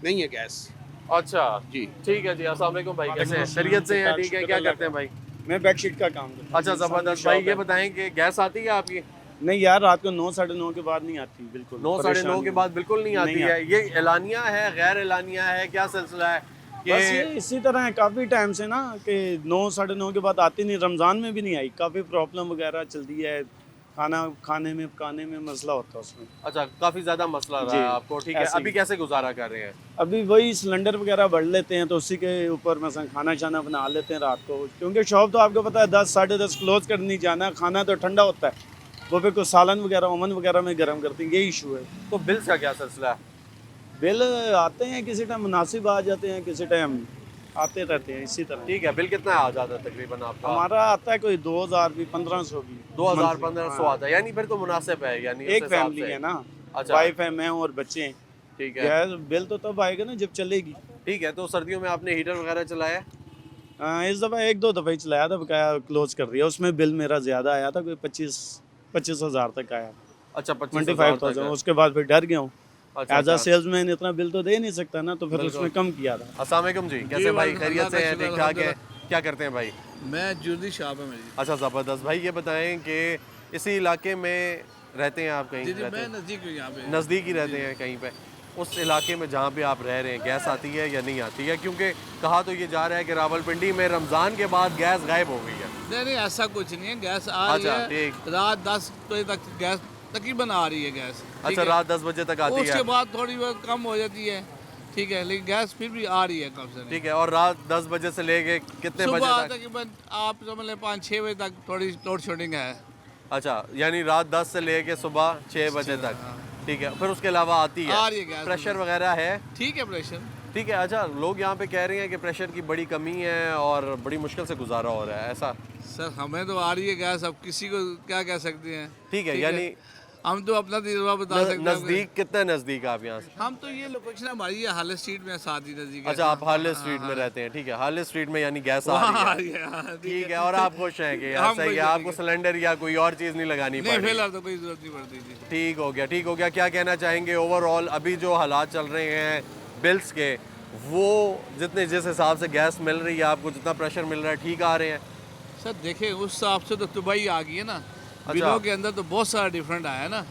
नहीं है गैस अच्छा जी। ठीक है जी। अस्सलाम वालेकुम भाई, कैसे हैं? खैरियत से हैं? ठीक है, क्या करते हैं भाई? मैं बेडशीट का काम करता हूँ। अच्छा, ज़बरदस्त भाई। ये बताएं कि गैस आती है आपकी? नहीं यार, रात को 9 साढ़े 9 के बाद नहीं आती, बिल्कुल 9 साढ़े 9 के बाद बिल्कुल नहीं आती है? ये एलानिया है, गैर एलानिया है, क्या सिलसिला है? बस ये इसी तरह है काफ़ी टाइम से ना, कि 9 साढ़े 9 के बाद आती नहीं, रमज़ान में भी नहीं आई, काफ़ी प्रॉब्लम वगैरह चलती है, खाना खाने में पकाने में मसला होता है उसमें। अच्छा, काफ़ी ज़्यादा मसला रहा जी, है आपको। ठीक है, ऐसे अभी ही। कैसे गुजारा कर रहे हैं? अभी वही सिलेंडर वगैरह बढ़ लेते हैं, तो उसी के ऊपर मसलन खाना शाना बना लेते हैं रात को, क्योंकि शॉप तो आपको पता है 10 साढ़े 10 क्लोज करनी जाना, खाना तो ठंडा होता है, वो फिर कुछ सालन वगैरह ओवन वगैरह में गर्म करते हैं, यही इशू है। तो बिल्स का क्या सिलसिला है? बिल आते हैं, किसी टाइम मुनासिब आ जाते हैं, किसी टाइम आते रहते हैं, इसी तरह। ठीक है, बिल कितना आ जाता है तकरीबन आपका? हमारा आता है कोई 2000 भी, 1500 भी, 2000-1500 आता है, यानी फिर तो मुनासिब है। यानी एक उस हिसाब फैमिली से। है ना, अच्छा, वाइफ है, मैं और बच्चे हैं। ठीक है, गैस बिल तो तब आएगा ना जब चलेगी। ठीक है। तो सर्दियों में आपने हीटर वगैरह चलाया? इस दफ़ा 1-2 दफ़ा ही चलाया था, बकाया क्लोज कर दिया, उसमें बिल मेरा ज़्यादा आया था, कोई 25 हज़ार तक आया। अच्छा, 25,000, उसके बाद फिर डर गया हूँ, अच्छा, एज अ सेल्समैन इतना बिल तो दे नहीं सकता ना, तो फिर बिल्कुल। उसमें कम किया था। अस्सलाम वालेकुम जी, कैसे भाई? खैरियत से हैं? ठीक ठाक है? क्या करते हैं भाई? मैं जुर्दी शॉप है मेरी। अच्छा, ज़बरदस्त भाई। ये बताएं कि इसी इलाके में रहते हैं आप? कहीं रहते हैं? नज़दीक हूँ यहाँ पे। नज़दीक ही रहते हैं कहीं पे? उस इलाके में जहाँ पे आप रह रहे हैं गैस आती है या नहीं आती है? क्योंकि कहा तो ये जा रहा है कि रावलपिंडी में रमज़ान के बाद गैस गायब हो गई है। नहीं, ऐसा कुछ नहीं है, गैस आ रही अच्छा, है। ठीक। रात 10 बजे तक गैस तकरीबन आ रही है गैस। ठीक अच्छा, है? रात 10 बजे तक आती उसके है? बाद थोड़ी बहुत कम हो जाती है, ठीक है, लेकिन गैस फिर भी आ रही है कम से कम। ठीक है। और रात 10 बजे से लेके कितने बजे सुबह तक? तकरीबन आप समझ लें 5-6 बजे तक थोड़ी लोड शेडिंग है। अच्छा, यानी रात 10 से लेके सुबह 6 बजे तक। ठीक है, फिर उसके अलावा आती आ है? रही है गैस। प्रेशर वगैरह है? ठीक है, प्रेशर। ठीक है। अच्छा, लोग यहाँ पे कह रहे हैं कि प्रेशर की बड़ी कमी है और बड़ी मुश्किल से गुजारा हो रहा है, ऐसा? सर हमें तो आ रही है गैस, अब किसी को क्या कह सकते हैं। ठीक है, यानी हम तो अपना तजुर्बा बता सकते हैं। नज़दीक कितना नज़दीक आप यहाँ से? हम तो ये लोकेशन हमारी है हाल स्ट्रीट में, साथ ही नजदीक है। अच्छा, आप हाल स्ट्रीट में रहते हैं। ठीक है, हाल स्ट्रीट में यानी गैस आ वहाँ रही है। हाँ, ठीक है। और आप खुश हैं कि यार हम सही है, खुश हैं आपको सिलेंडर या कोई और चीज़ नहीं लगानी नहीं, पड़ी? फिलहाल तो कोई जरूरत नहीं पड़ती थी। ठीक हो गया, ठीक हो गया। क्या कहना चाहेंगे ओवरऑल अभी जो हालात चल रहे हैं बिल्स के, वो जितने जिस हिसाब से गैस मिल रही है आपको, जितना प्रेशर मिल रहा है, ठीक आ रहे हैं? सर देखें उस हिसाब से तो तबाही आ गई है ना, बिलों के अंदर तो बहुत सारा डिफरेंट आया है ना।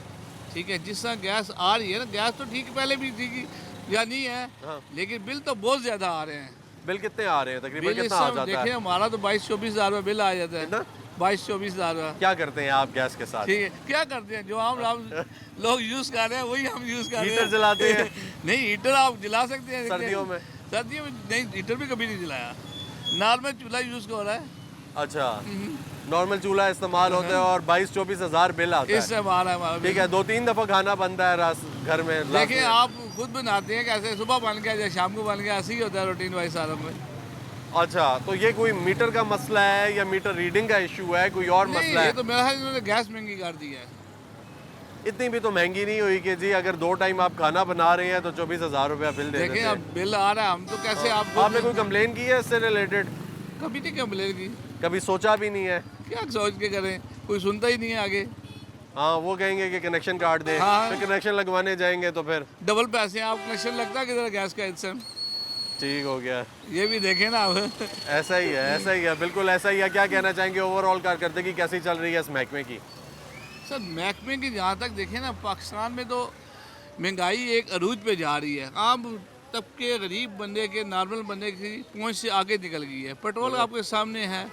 ठीक है, जिस तरह गैस आ रही है ना, गैस तो ठीक पहले भी थी या नहीं है, लेकिन बिल तो बहुत ज़्यादा आ रहे हैं। बिल कितने आ रहे हैं तकरीबन, बिल इस कितना आ समय जाता देखें है? हमारा तो 22-24 हज़ार रुपये बिल आ जाता है। 22-24 हज़ार रुपये। क्या करते हैं आप गैस के साथ? ठीक है, क्या करते हैं जो हम लोग यूज़ कर रहे हैं वही हम यूज़ कर रहे हैं। हीटर जलाते हैं? नहीं, हीटर आप जला सकते हैं सर्दियों में? सर्दियों में नहीं, हीटर भी कभी नहीं जलाया, नॉर्मल चूल्हा यूज़ हो रहा है। अच्छा, नॉर्मल चूल्हा इस्तेमाल होता है और 22-24 हज़ार बिल आता है। इससे हमारा ठीक है, 2-3 दफ़ा खाना बनता है घर में। देखिए आप खुद बनाते हैं कैसे, सुबह बन गया या शाम को बन गया, ऐसे ही होता है रूटीन वाइज सारा में। अच्छा, तो ये कोई मीटर का मसला है या मीटर रीडिंग का इशू है, कोई और मसला ये है? तो मेरा ख्याल इन्होंने गैस महंगी कर दी है। इतनी भी तो महंगी नहीं हुई कि जी अगर 2 टाइम आप खाना बना रहे हैं तो 24,000 रुपया बिल दे देते देखें हैं। अब बिल आ रहा है, हम तो कैसे आपने कोई कंप्लेन की है इससे रिलेटेड? कभी नहीं कंप्लेन की, कभी सोचा भी नहीं है? क्या सोच के करें, कोई सुनता ही नहीं है आगे। हाँ, वो कहेंगे कि कनेक्शन काट दें, हाँ। फिर कनेक्शन लगवाने जाएंगे तो फिर डबल पैसे आप कनेक्शन लगता है किधर गैस का इससे। ठीक हो गया। ये भी देखें ना अब। ऐसा ही है, ऐसा ही है, बिल्कुल ऐसा ही है। क्या कहना चाहेंगे ओवरऑल कारकर्दगी कैसी चल रही है इस महकमे की? सर महकमे की जहाँ तक देखें ना, पाकिस्तान में तो महंगाई एक अरूज पे जा रही है। आम तबके गरीब बंदे के, नॉर्मल बंदे की पहुँच से आगे निकल गई है। पेट्रोल आपके सामने है,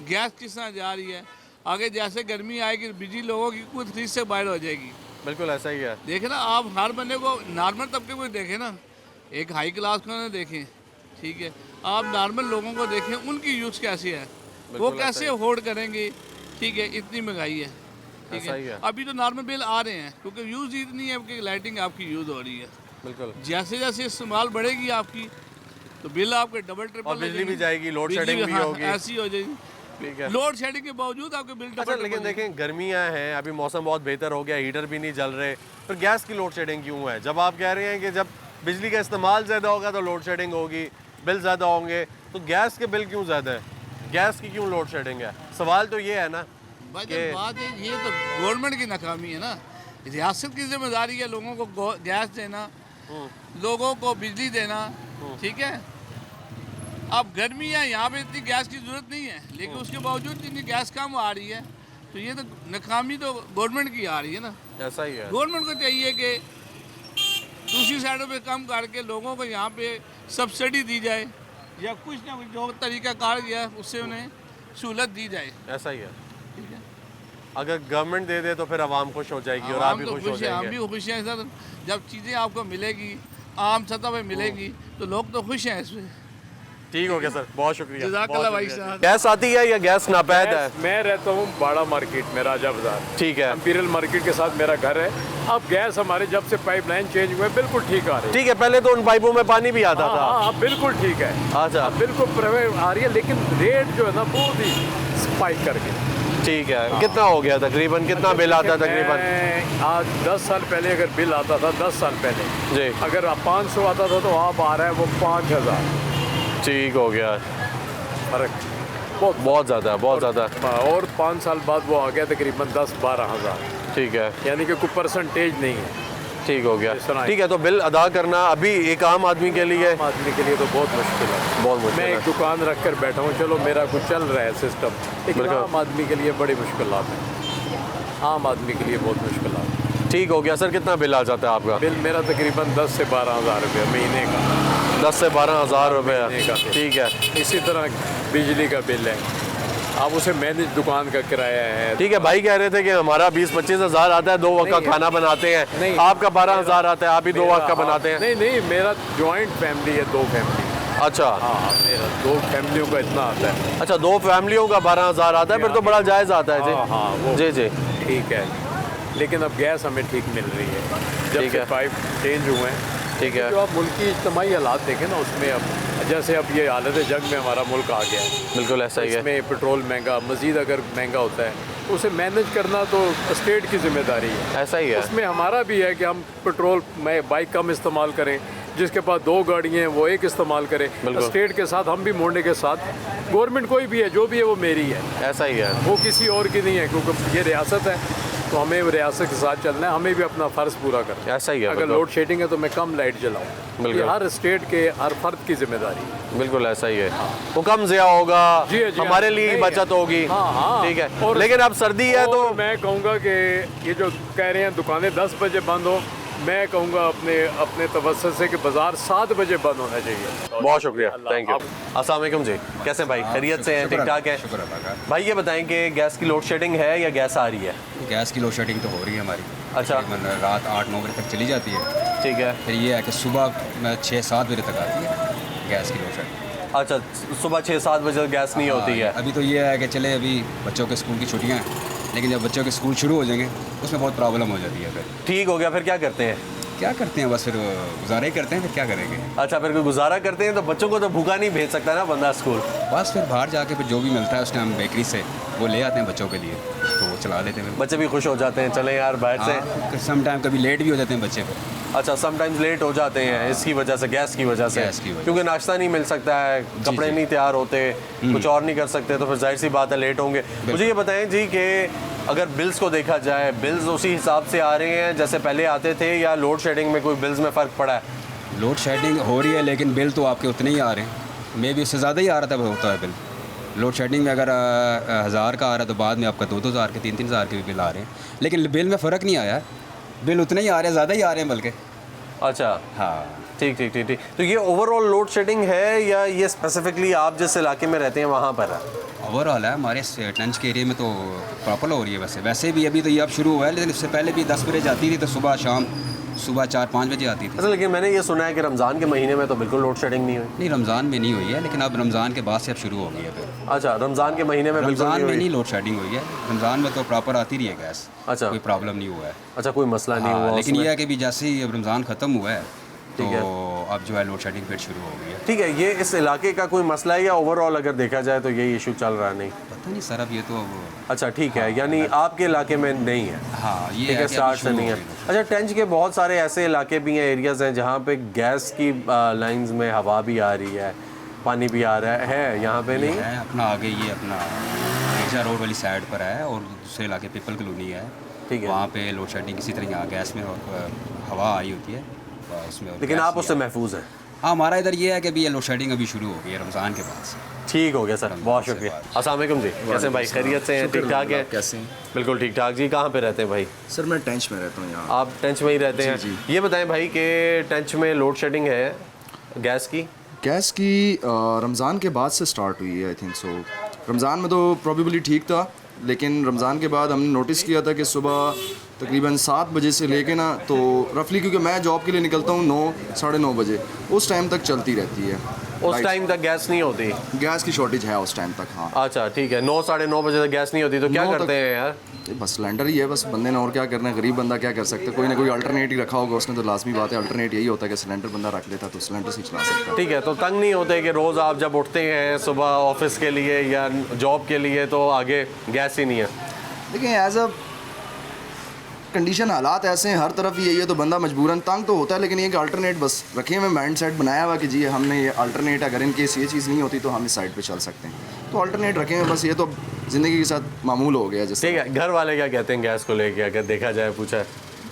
गैस किस तरह जा रही है, आगे जैसे गर्मी आएगी बिजली लोगों की कुछ खरीद से बाहर हो जाएगी। बिल्कुल ऐसा ही है। देखें ना आप, हर बंदे को, नॉर्मल तबके को देखें ना, एक हाई क्लास को ना देखें, ठीक है, आप नॉर्मल लोगों को देखें, उनकी यूज़ कैसी है, वो कैसे अफोर्ड करेंगे। ठीक है, इतनी महंगाई है। ठीक है, अभी तो नॉर्मल बिल आ रहे हैं क्योंकि यूज़ इतनी है कि लाइटिंग आपकी यूज़ हो रही है। बिल्कुल, जैसे जैसे इस्तेमाल बढ़ेगी आपकी तो बिल आपके डबल ट्रिपल, और बिजली भी जाएगी, लोड शेडिंग भी होगी, ऐसी हो जाएगी। ठीक है, लोड शेडिंग के बावजूद आपके बिल अच्छा, लेकिन देखें गर्मियाँ हैं, अभी मौसम बहुत बेहतर हो गया, हीटर भी नहीं जल रहे, फिर गैस की लोड शेडिंग क्यों है? जब आप कह रहे हैं कि जब बिजली का इस्तेमाल ज़्यादा होगा तो लोड शेडिंग होगी, बिल ज़्यादा होंगे, तो गैस के बिल क्यों ज़्यादा है? गैस की क्यों लोड शेडिंग है? सवाल तो ये है ना बात है, ये तो गवर्नमेंट की नाकामी है ना। रियासत की जिम्मेदारी है लोगों को गैस देना, लोगों को बिजली देना। ठीक है, अब गर्मी है, यहाँ पे इतनी गैस की ज़रूरत नहीं है, लेकिन उसके बावजूद जितनी गैस कम आ रही है तो ये तो नाकामी तो गवर्नमेंट की आ रही है ना। ऐसा ही है, गवर्नमेंट को चाहिए कि दूसरी साइडों पे कम करके लोगों को यहाँ पे सब्सिडी दी जाए या कुछ ना कुछ जो तरीका कार गया उससे उन्हें सहूलत दी जाए। ऐसा ही है। ठीक है, अगर गवर्नमेंट दे दे तो फिर आवाम खुश हो जाएगी और आप भी खुश हो हम जाएंगे। भी खुश हैं सर, जब चीज़ें आपको मिलेगी आम सतह पे मिलेगी तो लोग तो खुश हैं इसमें। ठीक हो गया सर, बहुत शुक्रिया। जज़ाकल्लाह भाई साहब। गैस आती है या गैस नापैद है? मैं रहता हूँ बाड़ा मार्केट में, राजा बाजार। ठीक है, इंपीरियल मार्केट के साथ मेरा घर है। अब गैस हमारे जब से पाइपलाइन चेंज हुए बिल्कुल ठीक आ रही है। ठीक है, पहले तो उन पाइपों में पानी भी आता था। हाँ, बिल्कुल ठीक है। अच्छा, बिल्कुल प्रवेश आ रही है, लेकिन रेट जो है ना बहुत ही स्पाइक कर गया। ठीक है, कितना हो गया तकरीबन, कितना बिल आता तकरीबन? आज 10 साल पहले अगर बिल आता था, 10 साल पहले जी, अगर 500 आता था तो अब आ रहा है वो 5000। ठीक हो गया, फर्क बहुत ज़्यादा है, बहुत ज़्यादा। और 5 साल बाद वो आ गया तकरीबन 10-12 हज़ार। ठीक है, यानी कि कोई परसेंटेज नहीं है। ठीक हो गया। ठीक है, तो बिल अदा करना अभी एक आम आदमी के लिए, आम आदमी के लिए तो बहुत मुश्किल है, बहुत मुश्किल मैं है। एक दुकान रख कर बैठा हूँ, चलो मेरा कुछ चल रहा है सिस्टम, लेकिन आम आदमी के लिए बड़ी मुश्किलात है। आम आदमी के लिए बहुत मुश्किलात है। ठीक हो गया सर, कितना बिल आ जाता है आपका? बिल मेरा तकरीबन 10 से 12 हज़ार रुपये महीने का। 10 से 12 हज़ार रुपये महीने का। ठीक है, इसी तरह बिजली का बिल है, आप उसे मैनेज दुकान का किराया है। ठीक है, भाई कह रहे थे कि हमारा 20-25 हज़ार आता है, 2 वक्त का खाना बनाते हैं। नहीं, आपका 12 हज़ार आता है, आप भी 2 वक्त का बनाते हैं? नहीं नहीं, मेरा जॉइंट फैमिली है, 2 फैमिली। अच्छा, हाँ, मेरा 2 फैमिलियों का इतना आता है। अच्छा, 2 फैमिलियों का 12 हज़ार आता है, फिर तो बड़ा जायज़ आता है। जी हाँ, वो जी जी, ठीक है, लेकिन अब गैस हमें ठीक मिल रही है जब से पाइप चेंज हुए हैं। ठीक है, जो आप मुल्क की इज्तिमाई हालात देखें ना, उसमें अब जैसे अब ये हालत जंग में हमारा मुल्क आ गया है, बिल्कुल ऐसा ही है। इसमें पेट्रोल महंगा, मज़ीद अगर महंगा होता है तो उसे मैनेज करना तो स्टेट की जिम्मेदारी है। ऐसा ही है, उसमें हमारा भी है कि हम पेट्रोल में बाइक कम इस्तेमाल करें, जिसके पास 2 गाड़ियाँ हैं वो एक इस्तेमाल करें। स्टेट के साथ हम भी मोड़ने के साथ, गवर्नमेंट कोई भी है जो भी है वो मेरी है, ऐसा ही है, वो किसी और की नहीं है, क्योंकि ये रियासत है, तो हमें रियासत के साथ चलना है, हमें भी अपना फ़र्ज़ पूरा करना है। ऐसा ही है, अगर बिल्कुल। लोड शेडिंग है तो मैं कम लाइट जलाऊँ, बिल्कुल। ये हर स्टेट के हर फर्द की जिम्मेदारी है। बिल्कुल ऐसा ही है, वो कम ज़िया होगा, जी, हमारे लिए नहीं, बचत होगी। हाँ, ठीक है, और लेकिन अब सर्दी है तो और मैं कहूँगा कि ये जो कह रहे हैं दुकानें 10 बजे बंद हो, मैं कहूँगा अपने तवज्जुह से कि बाज़ार 7 बजे बंद होना चाहिए। बहुत शुक्रिया, थैंक यू। अस्सलाम वालेकुम जी, कैसे भाई, खैरियत से हैं, ठीक ठाक है? शुक्र अल्लाह का। भाई ये बताएं कि गैस की लोड शेडिंग है या गैस आ रही है? गैस की लोड शेडिंग तो हो रही है हमारी। अच्छा। तकरीबन रात 8-9 बजे तक चली जाती है। ठीक है। फिर ये है कि सुबह 6-7 बजे तक आती है गैस की लोड शेडिंग। अच्छा, सुबह 6-7 बजे गैस नहीं होती है? अभी तो ये है कि चले अभी बच्चों के स्कूल की छुट्टियाँ हैं, लेकिन जब बच्चों के स्कूल शुरू हो जाएंगे उसमें बहुत प्रॉब्लम हो जाती है। फिर ठीक हो गया, फिर क्या करते हैं? क्या करते हैं, बस फिर गुजारा ही करते हैं, फिर क्या करेंगे। अच्छा, फिर कोई गुजारा करते हैं तो बच्चों को तो भूखा नहीं भेज सकता ना बंदा स्कूल। बस फिर बाहर जाके फिर जो भी मिलता है उस टाइम बेकरी से वो ले आते हैं बच्चों के लिए, तो वो चला लेते हैं। बच्चे भी खुश हो जाते हैं, चले यार बाहर से। सम टाइम कभी लेट भी हो जाते हैं बच्चे फिर। अच्छा, समटाइम्स लेट हो जाते हैं इसकी वजह से, गैस की वजह से, क्योंकि नाश्ता नहीं मिल सकता है, कपड़े नहीं तैयार होते, कुछ और नहीं कर सकते, तो फिर जाहिर सी बात है लेट होंगे। मुझे ये बताएं जी कि अगर बिल्स को देखा जाए, बिल्स उसी हिसाब से आ रहे हैं जैसे पहले आते थे, या लोड शेडिंग में कोई बिल्स में फ़र्क पड़ा है? लोड शेडिंग हो रही है लेकिन बिल तो आपके उतने ही आ रहे हैं, मे भी उससे ज़्यादा ही आ रहा था होता है बिल। लोड शेडिंग में अगर 1000 का आ रहा है तो बाद में आपका 2-2 हज़ार के 3-3 हज़ार के भी बिल आ रहे हैं, लेकिन बिल में फ़र्क नहीं आया, बिल उतने ही आ रहे हैं, ज़्यादा ही आ रहे हैं बल्कि। अच्छा, हाँ, ठीक ठीक ठीक ठीक। तो ये ओवरऑल लोड शेडिंग है या ये स्पेसिफिकली आप जिस इलाके में रहते हैं वहाँ पर है? ओवरऑल है, हमारे टंच के एरिया में तो प्रॉपर हो रही है। वैसे भी अभी तो ये अब शुरू हुआ है, लेकिन इससे पहले भी 10 बजे जाती थी, तो सुबह शाम सुबह 4-5 बजे आती थी। अच्छा, लेकिन मैंने ये सुना है कि रमज़ान के महीने में तो बिल्कुल लोड शेडिंग नहीं हुई। नहीं, रमज़ान में नहीं हुई है, लेकिन अब रमज़ान के बाद से अब शुरू हो गई है फिर। अच्छा, रमज़ान के महीने में बिल्कुल रमज़ान में नहीं लोड शेडिंग हुई है, रमज़ान में तो प्रॉपर आती रही है गैस। अच्छा, कोई प्रॉब्लम नहीं हुआ है। अच्छा, कोई मसला नहीं हुआ। लेकिन ये है कि भी जैसे ही अब रमज़ान ख़त्म हुआ है तो अब जो है लोड शेडिंग फिर शुरू हो गई है। ठीक है, ये इस इलाके का कोई मसला है या ओवरऑल अगर देखा जाए तो यही इशू चल रहा नहीं? पता नहीं सर, अब ये तो। अच्छा, ठीक है, यानी आपके इलाके में नहीं है? हाँ, ये ठीक है, स्टार्ट से नहीं है। अच्छा, टंच के बहुत सारे ऐसे इलाके भी हैं, एरियाज़ हैं जहाँ पे गैस की लाइंस में हवा भी आ रही है, पानी भी आ रहा है यहाँ पे नहीं है? अपना आगे ये अपना मिर्जा रोड वाली साइड पर है और दूसरे इलाके पीपल कॉलोनी है, ठीक है, वहाँ पे लोड शेडिंग इसी तरह यहाँ गैस में हवा आई होती है उसमें। लेकिन आप उससे महफूज हैं? हाँ, हमारा इधर ये है कि भी ये लोड शेडिंग अभी शुरू हो गई है रमज़ान के बाद से। ठीक हो गया सर, बहुत शुक्रिया। अस्सलाम वालेकुम जी, कैसे भाई, खैरियत से हैं, ठीक ठाक है? कैसे हैं? बिल्कुल ठीक ठाक जी। कहाँ पे रहते हैं भाई? सर मैं टेंच में रहता हूँ यहाँ। आप टेंच में ही रहते हैं? जी। ये बताएं भाई कि टेंच में लोड शेडिंग है गैस की? गैस की रमज़ान के बाद से स्टार्ट हुई है, आई थिंक सो। रमज़ान में तो प्रॉबेबली ठीक था, लेकिन रमज़ान के बाद हमने नोटिस किया था कि सुबह तकरीबन 7 बजे से लेके ना, तो रफली क्योंकि मैं जॉब के लिए निकलता हूँ 9-9:30 बजे, उस टाइम तक चलती रहती है। उस टाइम तक गैस नहीं होती? गैस की शॉर्टेज है उस टाइम तक, हाँ। अच्छा, ठीक है, 9-9:30 बजे तक गैस नहीं होती तो क्या करते हैं यार? बस सिलेंडर ही है बस बंदे ने, और क्या करना है, गरीब बंदा क्या कर सकता है, कोई ना कोई अल्टरनेट ही रखा होगा उसने, तो लाजमी बात है अल्टरनेट यही होता है कि सिलेंडर बंदा रख लेता तो सिलेंडर से चला सकता है। ठीक है, तो तंग नहीं होते कि रोज़ आप जब उठते हैं सुबह ऑफिस के लिए या जॉब के लिए तो आगे गैस ही नहीं है? देखिए, एज अ कंडीशन हालात ऐसे हैं, हर तरफ यही है, तो बंदा मजबूरन तंग तो होता है, लेकिन ये कि अल्टरनेट बस रखे हुए माइंड सेट बनाया हुआ कि जी हमने ये अल्टरनेट, अगर इन केस ये चीज़ नहीं होती तो हम इस साइड पे चल सकते हैं, तो अल्टरनेट रखे हैं बस। ये तो ज़िंदगी के साथ मामूल हो गया जैसे। ठीक है, घर वाले क्या कहते हैं गैस को लेके, अगर देखा जाए, पूछा?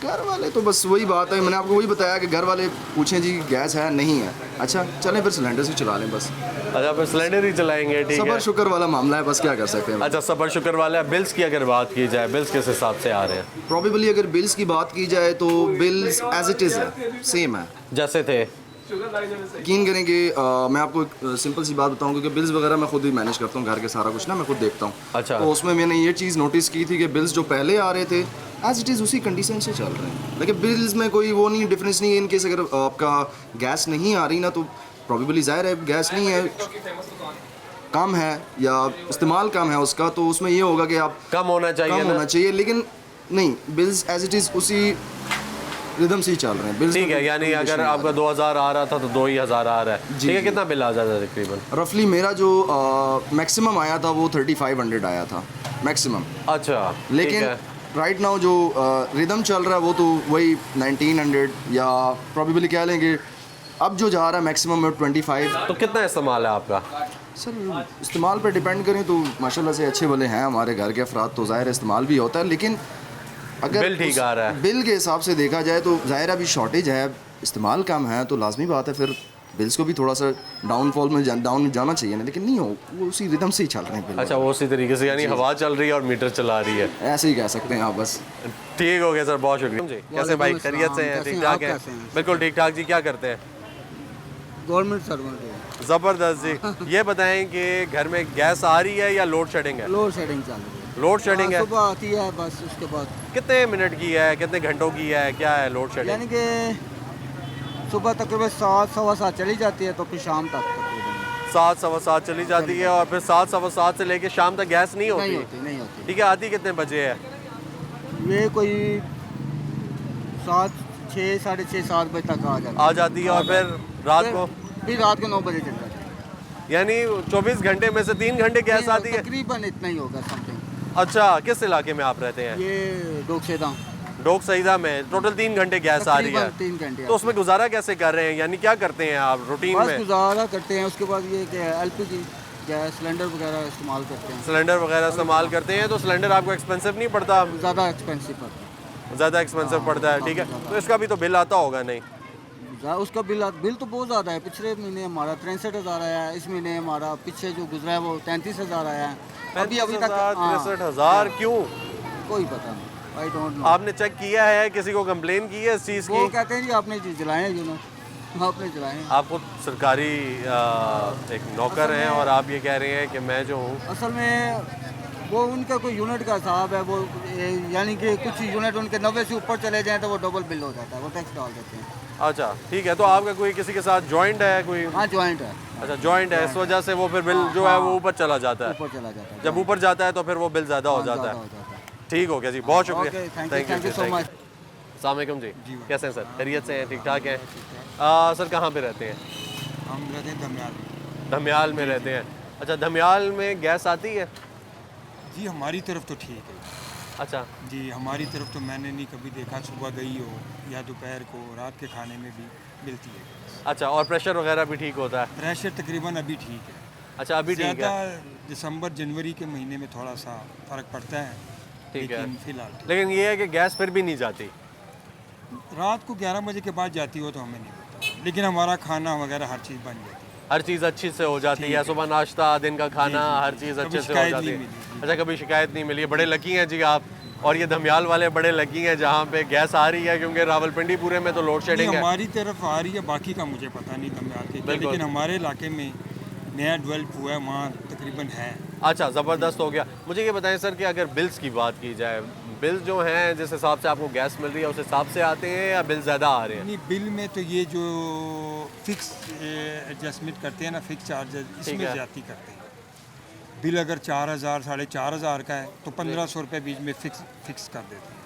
घर वाले तो बस वही बात है, मैंने आपको वही बताया कि घर वाले पूछें जी गैस है नहीं है, अच्छा चलें फिर सिलेंडर से चला लें बस। अच्छा, फिर सिलेंडर ही चलाएंगे, ठीक है। सबर शुक्र वाला मामला है, बस क्या कर सकते हैं। अच्छा, सबर शुक्र वाला है। बिल्स की अगर बात की जाए, बिल्स किस हिसाब से आ रहे हैं? प्रॉबेबली अगर बिल्स की बात की जाए तो बिल्स एज इट इज़ है, सेम है जैसे थे। यकीन करेंगे, मैं आपको एक सिंपल सी बात बताऊं, क्योंकि बिल्स वगैरह मैं खुद ही मैनेज करता हूँ, घर के सारा कुछ ना मैं खुद देखता हूँ। अच्छा। तो उसमें मैंने ये चीज़ नोटिस की थी कि बिल्स जो पहले आ रहे थे एज इट इज़ उसी कंडीशन से चल रहे हैं, लेकिन बिल्स में कोई वो नहीं, डिफरेंस नहीं है। इनकेस अगर आपका गैस नहीं आ रही ना, तो प्रॉबेबली ज़ाहिर है गैस नहीं है, कम है या इस्तेमाल कम है उसका, तो उसमें ये होगा कि आप कम होना चाहिए, लेकिन नहीं, बिल्स एज इट इज़ उसी रिदम से ही चल रहे हैं। ठीक है, यानी अगर आपका 2000 आ रहा था तो 2000 आ रहा है, ठीक है। कितना बिल आ जाता है तकरीबन? रफली मेरा जो मैक्सिमम आया था वो 3500 आया था मैक्सिमम। अच्छा, लेकिन राइट नाउ जो रिदम चल रहा है वो तो वही 1900 या प्रॉबेबली कह लेंगे, अब जो जा रहा है मैक्सिमम में 25। तो कितना इस्तेमाल है आपका? सर इस्तेमाल पर डिपेंड करें तो माशाल्लाह से अच्छे भले हैं हमारे घर के अफराद, तो ज़ाहिर इस्तेमाल भी होता है, लेकिन अगर बिल ठीक आ रहा है। बिल के हिसाब से देखा जाए तो ज़ाहिर अभी शॉर्टेज है, इस्तेमाल कम है, तो लाजमी बात है फिर बिल्स को भी थोड़ा सा डाउनफॉल में डाउन जाना चाहिए ना, लेकिन नहीं हो, वो उसी रिदम से ही चल रहे हैं बिल। अच्छा, वो उसी तरीके से, यानी हवा चल रही है और मीटर चला रही है, ऐसे ही कह सकते हैं आप बस। ठीक हो गया सर, बहुत शुक्रिया जी। कैसे भाई, खैरियत से हैं? ठीक ठाक हैं? बिल्कुल ठीक ठाक जी। क्या करते हैं? Government servant. ज़बरदस्त जी। ये बताएं कि घर में गैस आ रही है या लोड शेडिंग है? लोड शेडिंग चल रही है। लोड शेडिंग है, सुबह आती है बस, उसके बाद कितने मिनट की है, कितने घंटों की है, क्या है लोड शेडिंग? यानी कि सुबह तकरीबन 7 सवा 7 चली जाती है, तो फिर शाम तक तकरीबन 7 सवा 7 चली जाती है, और फिर 7 सवा 7 से लेके शाम तक गैस नहीं होती? नहीं होती। ठीक है, आती कितने बजे है? ये कोई 7 6 साढ़े 6 7 बजे तक आ जाती है, और फिर रात को? फिर रात को 9 बजे चल जाती है। यानी 24 घंटे में से 3 घंटे गैस आती है? तकरीबन इतना ही होगा समथिंग। अच्छा, किस इलाके में आप रहते हैं? ये डोकसेदा। डोक सईदा में टोटल 3 घंटे गैस आ रही है। 3 घंटे। तो उसमें गुजारा कैसे कर रहे हैं, यानी क्या करते हैं आप रूटीन में? गुजारा करते हैं, उसके बाद ये कि LPG गैस सिलेंडर वगैरह इस्तेमाल करते हैं। सिलेंडर वगैरह इस्तेमाल करते हैं, तो सिलेंडर आपको एक्सपेंसिव नहीं पड़ता? ज़्यादा एक्सपेंसिव पड़ता है। ज़्यादा एक्सपेंसिव पड़ता है, ठीक है। तो इसका भी तो बिल आता होगा? नहीं, उसका बिल तो बहुत ज़्यादा है। पिछले महीने हमारा 63,000 आया है, इस महीने हमारा पीछे जो गुजरा है वो 33,000 आया है। अभी तक 63,000 क्यों? कोई पता नहीं, आई डोंट नो। आपने चेक किया है, किसी को कंप्लेन की है इस चीज़ की? वो कहते हैं जी आपने जलाए हैं, आपने जलाए हैं। आप खुद सरकारी एक नौकर हैं और आप ये कह रहे हैं कि मैं जो हूँ, असल में वो उनका कोई यूनिट का हिसाब है, वो यानी कि कुछ यूनिट उनके 90 से ऊपर चले जाएं तो वो डबल बिल हो जाता है, वो टैक्स डाल देते हैं। अच्छा ठीक है। तो आपका कोई किसी के साथ जॉइंट है कोई? हाँ जॉइंट है। अच्छा जॉइंट है, इस वजह से वो फिर बिल जो है वो ऊपर चला जाता है। ऊपर चला जाता है। जब ऊपर जाता है तो फिर वो बिल ज़्यादा हो जाता है। ठीक हो गया जी, बहुत शुक्रिया। Thank you so much. अस्सलाम वालेकुम जी, कैसे हैं सर? खैरियत से हैं? ठीक ठाक हैं? सर कहाँ पे रहते हैं? हम रहते हैं धमियाल में। धमियाल में रहते हैं। अच्छा, धमियाल में गैस आती है? जी हमारी तरफ तो ठीक है। अच्छा जी हमारी तरफ तो मैंने नहीं कभी देखा, सुबह गई हो या दोपहर को, रात के खाने में भी मिलती है गैस। अच्छा, और प्रेशर वगैरह भी ठीक होता है? प्रेशर तकरीबन अभी ठीक है। अच्छा अभी ठीक है। दिसंबर जनवरी के महीने में थोड़ा सा फ़र्क पड़ता है, ठीक है फिलहाल। लेकिन ये है कि गैस फिर भी नहीं जाती? रात को 11 बजे के बाद जाती हो तो हमें नहीं पता, लेकिन हमारा खाना वगैरह हर चीज़ बन जाती है। हर चीज़ अच्छी से हो जाती है, सुबह नाश्ता, दिन का खाना, हर चीज़ अच्छे से हो जाती है। अच्छा, कभी शिकायत नहीं मिली? बड़े लकी हैं जी आप, और ये धमियाल वाले बड़े लकी हैं जहाँ पे गैस आ रही है, क्योंकि रावलपिंडी पूरे में तो लोड शेडिंग है। हमारी तरफ आ रही है, बाकी का मुझे पता नहीं धमियाल के, लेकिन हमारे इलाके में नया डेवलप हुआ है, वहाँ तकरीबन है। अच्छा, ज़बरदस्त हो गया। मुझे ये बताएं सर कि अगर बिल्स की बात की जाए, बिल जो हैं जिस हिसाब से आपको गैस मिल रही है उस हिसाब से आते हैं या बिल ज़्यादा आ रहे हैं? नहीं, बिल में तो ये जो फिक्स एडजस्टमेंट करते हैं ना, फिक्स चार्जेस, इसमें ज़्यादा करते हैं। बिल अगर 4,000 4,500 का है तो 1,500 रुपये बीच में फिक्स कर देते हैं।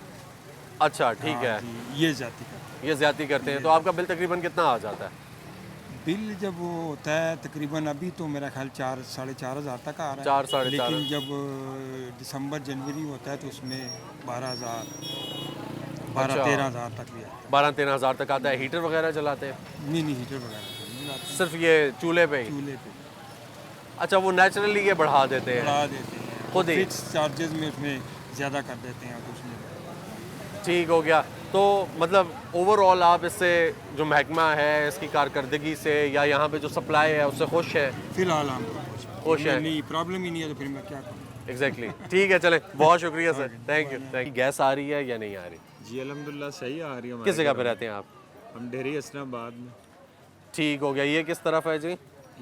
अच्छा ठीक है, ये ज़्यादा करते हैं। ये ज़्यादा करते हैं। तो आपका बिल तकरीबन कितना आ जाता है? बिल जब वो होता है तकरीबन अभी तो मेरा ख्याल 4 साढ़े 4,000 तक आ रहा है। 4 साढ़े 4। लेकिन जब दिसंबर जनवरी होता है तो उसमें 12,000 12-13,000 तक भी आता है। 12-13,000 तक आता है। हीटर वगैरह चलाते हैं? नहीं, हीटर वगैरह सिर्फ ये चूल्हे पे ही? चूल्हे पे। अच्छा, वो नेचुरली ये बढ़ा देते हैं? बढ़ा देते हैं खुद ही? फिक्स चार्जेस में उसमें ज़्यादा कर देते हैं कुछ नहीं। ठीक हो गया। तो मतलब ओवरऑल आप इससे जो महकमा है इसकी कारकर्दगी से या यहाँ पे जो सप्लाई है उससे खुश है? फिलहाल हम खुश है। नहीं, प्रॉब्लम ही नहीं है तो फिर मैं क्या करूँ। एग्जैक्टली ठीक है, चलें, बहुत शुक्रिया सर, थैंक यू। गैस आ रही है या नहीं आ रही? जी अल्हम्दुलिल्लाह सही आ रही है। किस जगह पे रहते हैं आप? हम डेरी हसनाबाद में। ठीक हो गया। ये किस तरफ है जी?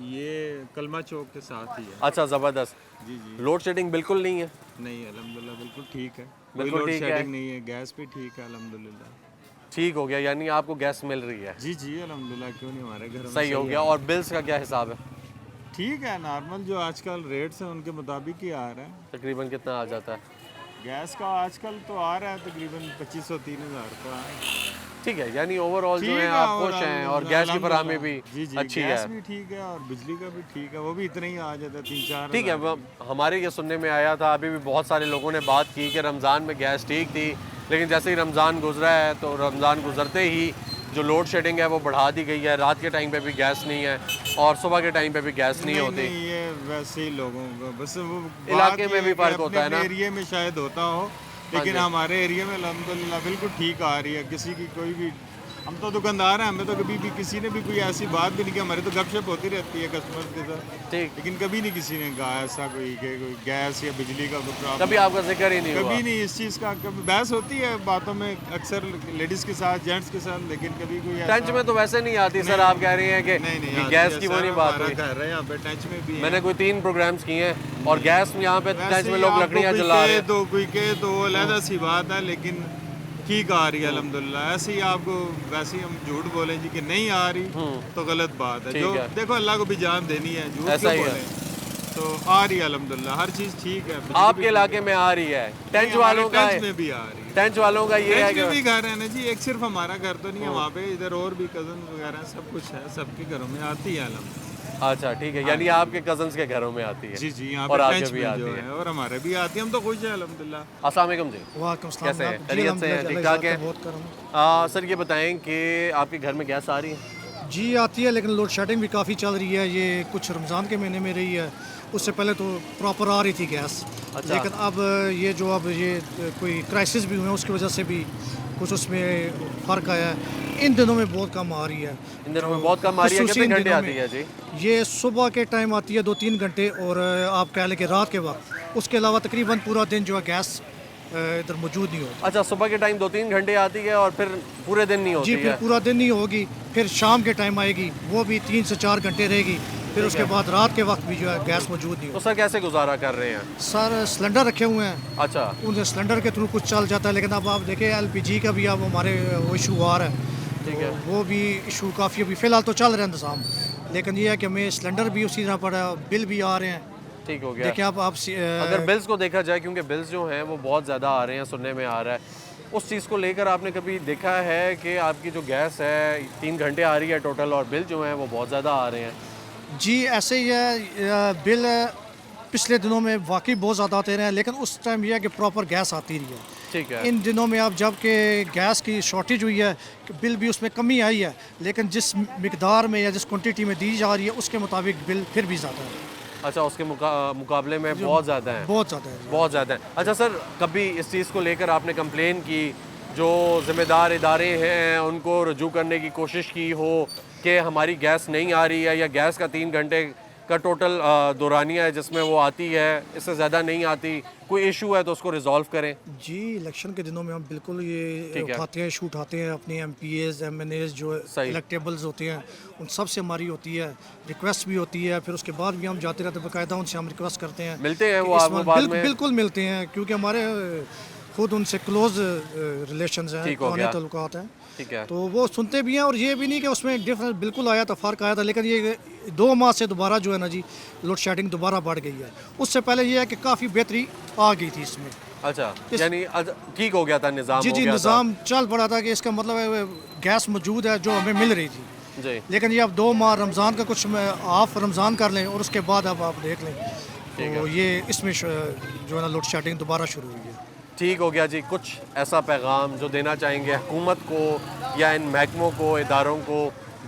ये कलमा चौक के साथ ही है। अच्छा, ज़बरदस्त। जी जी। लोड शेडिंग बिल्कुल नहीं है? नहीं अल्हम्दुलिल्लाह बिल्कुल ठीक है, बिल्कुल ठीक है, नहीं है, गैस भी ठीक है अल्हम्दुलिल्लाह। ठीक हो गया, यानी आपको गैस मिल रही है? जी जी अल्हम्दुलिल्लाह, क्यों नहीं, हमारे घर में सही हो गया। और बिल्स का क्या हिसाब है? ठीक है, नॉर्मल जो आजकल रेट्स हैं उनके मुताबिक ही आ रहा है। तकरीबन कितना आ जाता है? गैस का आजकल तो आ रहा है तकरीबन 2,500-3,000 का। ठीक है, यानी ओवरऑल जो है आप खुश हैं और गैस की फराहमी भी अच्छी है? गैस भी ठीक है और बिजली का भी ठीक है, वो भी इतना ही आ जाता है 3-4। ठीक है, हमारे ये सुनने में आया था, अभी भी बहुत सारे लोगों ने बात की कि रमज़ान में गैस ठीक थी, लेकिन जैसे ही रमज़ान गुजरा है तो रमज़ान गुजरते ही जो लोड शेडिंग है वो बढ़ा दी गई है। रात के टाइम पे भी गैस नहीं है और सुबह के टाइम पे भी गैस नहीं होती। नहीं, ये वैसे ही लोगों को बस वो इलाके में भी फ़र्क होता है ना, एरिया में शायद होता हो, लेकिन जी। हमारे एरिया में अल्हम्दुलिल्लाह बिल्कुल ठीक आ रही है। किसी की कोई भी, हम तो दुकानदार हैं, हमें तो कभी भी किसी ने भी कोई ऐसी बात भी नहीं की। हमारी तो गपशप होती रहती है कस्टमर के साथ, ठीक, लेकिन कभी नहीं किसी ने कहा ऐसा कोई कि कोई गैस या बिजली का कोई प्रॉब्लम, कभी आपका जिक्र ही नहीं हुआ। कभी नहीं इस चीज़ का। कभी बहस होती है बातों में, अक्सर लेडीज़ के साथ, जेंट्स के साथ, लेकिन कभी कोई ऐसा- टंच में तो वैसे नहीं आती सर, आप कह रही हैं कि नहीं कि गैस की वो नहीं बात हमारा हुई। घर है यहाँ पे, टच में भी है। मैंने कोई 3 प्रोग्राम्स किए हैं और गैस में यहाँ पे टंच वैसे में ही लोग आपको लकड़ियाँ कोई जला रहे कहे हैं। तो कोई कहे तो अलग सी बात है, लेकिन ठीक आ रही है अल्हम्दुलिल्लाह। ऐसे ही आपको वैसे ही हम झूठ बोले जी कि नहीं आ रही तो गलत बात है। ठीक जो है। देखो अल्लाह को भी जान देनी है, झूठ ऐसा क्यों ही है। बोले। तो आ रही है अल्हम्दुलिल्लाह, हर चीज़ ठीक है। बिजली आपके भी इलाके में आ रही है, टंच नहीं, वालों हमारे का टंच है, में भी आ रही है। टंच वालों का ये है टंच में भी कि घर है ना जी, एक सिर्फ हमारा घर तो नहीं है, वहाँ पे इधर और भी कज़न वगैरह सब कुछ है, सबके घरों में आती है अल्हम्दुलिल्लाह। अच्छा ठीक है, यानी आपके कजन्स के घरों में आती है। जी जी, यहाँ और पे आपके टंच भी में आती जो है। है, और हमारे भी आती है, हम तो खुश हैं अल्हम्दुलिल्लाह। अस्सलाम वालेकुम जी। वालेकुम सलाम। कैसे हैं? जी, खैरियत से हैं? अल्हम्दुलिल्लाह, ठीक ठाक अल्लाह हैं? का बहुत करम। सर ये बताएं कि आपके घर में गैस आ रही है? जी आती है, लेकिन लोड शेडिंग भी काफ़ी चल रही है। ये कुछ रमज़ान के महीने में रही है, उससे पहले तो प्रॉपर आ रही थी गैस। अच्छा। लेकिन अब ये जो अब ये कोई क्राइसिस भी हुए हैं, उसकी वजह से भी कुछ उसमें फ़र्क आया है। इन दिनों में बहुत कम आ रही है। इन दिनों में बहुत कम आ रही है। खुसूसी कितने इन घंटे दिनों आती में। है जी? ये सुबह के टाइम आती है 2-3 घंटे, और आप कह लें कि रात के वक्त। उसके अलावा तकरीबन पूरा दिन जो है गैस इधर मौजूद नहीं होती। अच्छा, सुबह के टाइम 2-3 घंटे आती है और फिर पूरे दिन नहीं होती जी, फिर है? पूरा दिन नहीं होगी। फिर शाम के टाइम आएगी, वो भी 3 से 4 घंटे रहेगी। फिर उसके बाद रात के वक्त भी जो है गैस मौजूद नहीं तो सर कैसे गुजारा कर रहे हैं? सर सिलेंडर रखे हुए हैं, अच्छा, उन सिलेंडर के थ्रू कुछ चल जाता है। लेकिन अब आप देखें एलपीजी का भी अब हमारे वो इशू आ रहा है, ठीक है। वो भी इशू काफ़ी अभी फ़िलहाल तो चल रहा है इंतज़ाम। लेकिन ये है कि हमें सिलेंडर भी उसी तरह पड़ा, बिल भी आ रहे हैं। ठीक हो गया। देखिए आप अगर बिल्स को देखा जाए, क्योंकि बिल्स जो हैं वो बहुत ज़्यादा आ रहे हैं, सुनने में आ रहा है, उस चीज़ को लेकर आपने कभी देखा है कि आपकी जो गैस है 3 घंटे आ रही है टोटल और बिल जो हैं वो बहुत ज़्यादा आ रहे हैं? जी ऐसे ही है। बिल पिछले दिनों में वाकई बहुत ज़्यादा आते रहे हैं, लेकिन उस टाइम यह है कि प्रॉपर गैस आती रही है। ठीक है। इन दिनों में अब जब कि गैस की शॉर्टेज हुई है, बिल भी उसमें कमी आई है, लेकिन जिस मिकदार में या जिस क्वांटिटी में दी जा रही है उसके मुताबिक बिल फिर भी ज़्यादा है। अच्छा, उसके मुकाबले में बहुत ज़्यादा है? बहुत ज़्यादा है। बहुत ज़्यादा है। अच्छा सर, कभी इस चीज़ को लेकर आपने कंप्लेन की, जो ज़िम्मेदार इदारे हैं उनको रजू करने की कोशिश की हो कि हमारी गैस नहीं आ रही है, या गैस का 3 घंटे का टोटल दौरानिया है जिसमें वो आती है, इससे ज़्यादा नहीं आती, कोई इशू है तो उसको रिजॉल्व करें? जी इलेक्शन के दिनों में हम बिल्कुल ये ठीक है। उठाते हैं, इशू उठाते हैं। अपने MPAs MNAs जो इलेक्टेबल्स होते हैं उन सब से हमारी होती है, रिक्वेस्ट भी होती है। फिर उसके बाद भी हम जाते रहते हैं, बाकायदा उनसे हम रिक्वेस्ट करते हैं। मिलते हैं कि वो इस आपको वक्त बाद में? बिल्कुल मिलते हैं, क्योंकि हमारे खुद उनसे क्लोज रिलेशंस हैं, ठीक हो पुराने गया। ताल्लुकात हैं। ठीक है। तो वो सुनते भी हैं, और ये भी नहीं कि उसमें डिफरेंस बिल्कुल आया था, फ़र्क आया था। लेकिन ये 2 माह से दोबारा जो है ना जी लोड शेडिंग दोबारा बढ़ गई है। उससे पहले ये है कि काफ़ी बेहतरी आ गई थी इसमें। अच्छा, यानी ठीक हो गया था निज़ाम? जी हो जी, गया था। निज़ाम चल पड़ा था कि इसका मतलब है गैस मौजूद है जो हमें मिल रही थी जी। लेकिन ये अब 2 माह रमज़ान का कुछ हाफ रमज़ान कर लें और उसके बाद अब आप देख लें तो ये इसमें जो है ना लोड शेडिंग दोबारा शुरू हुई है। ठीक हो गया जी। कुछ ऐसा पैगाम जो देना चाहेंगे हुकूमत को या इन महकमों को, इदारों को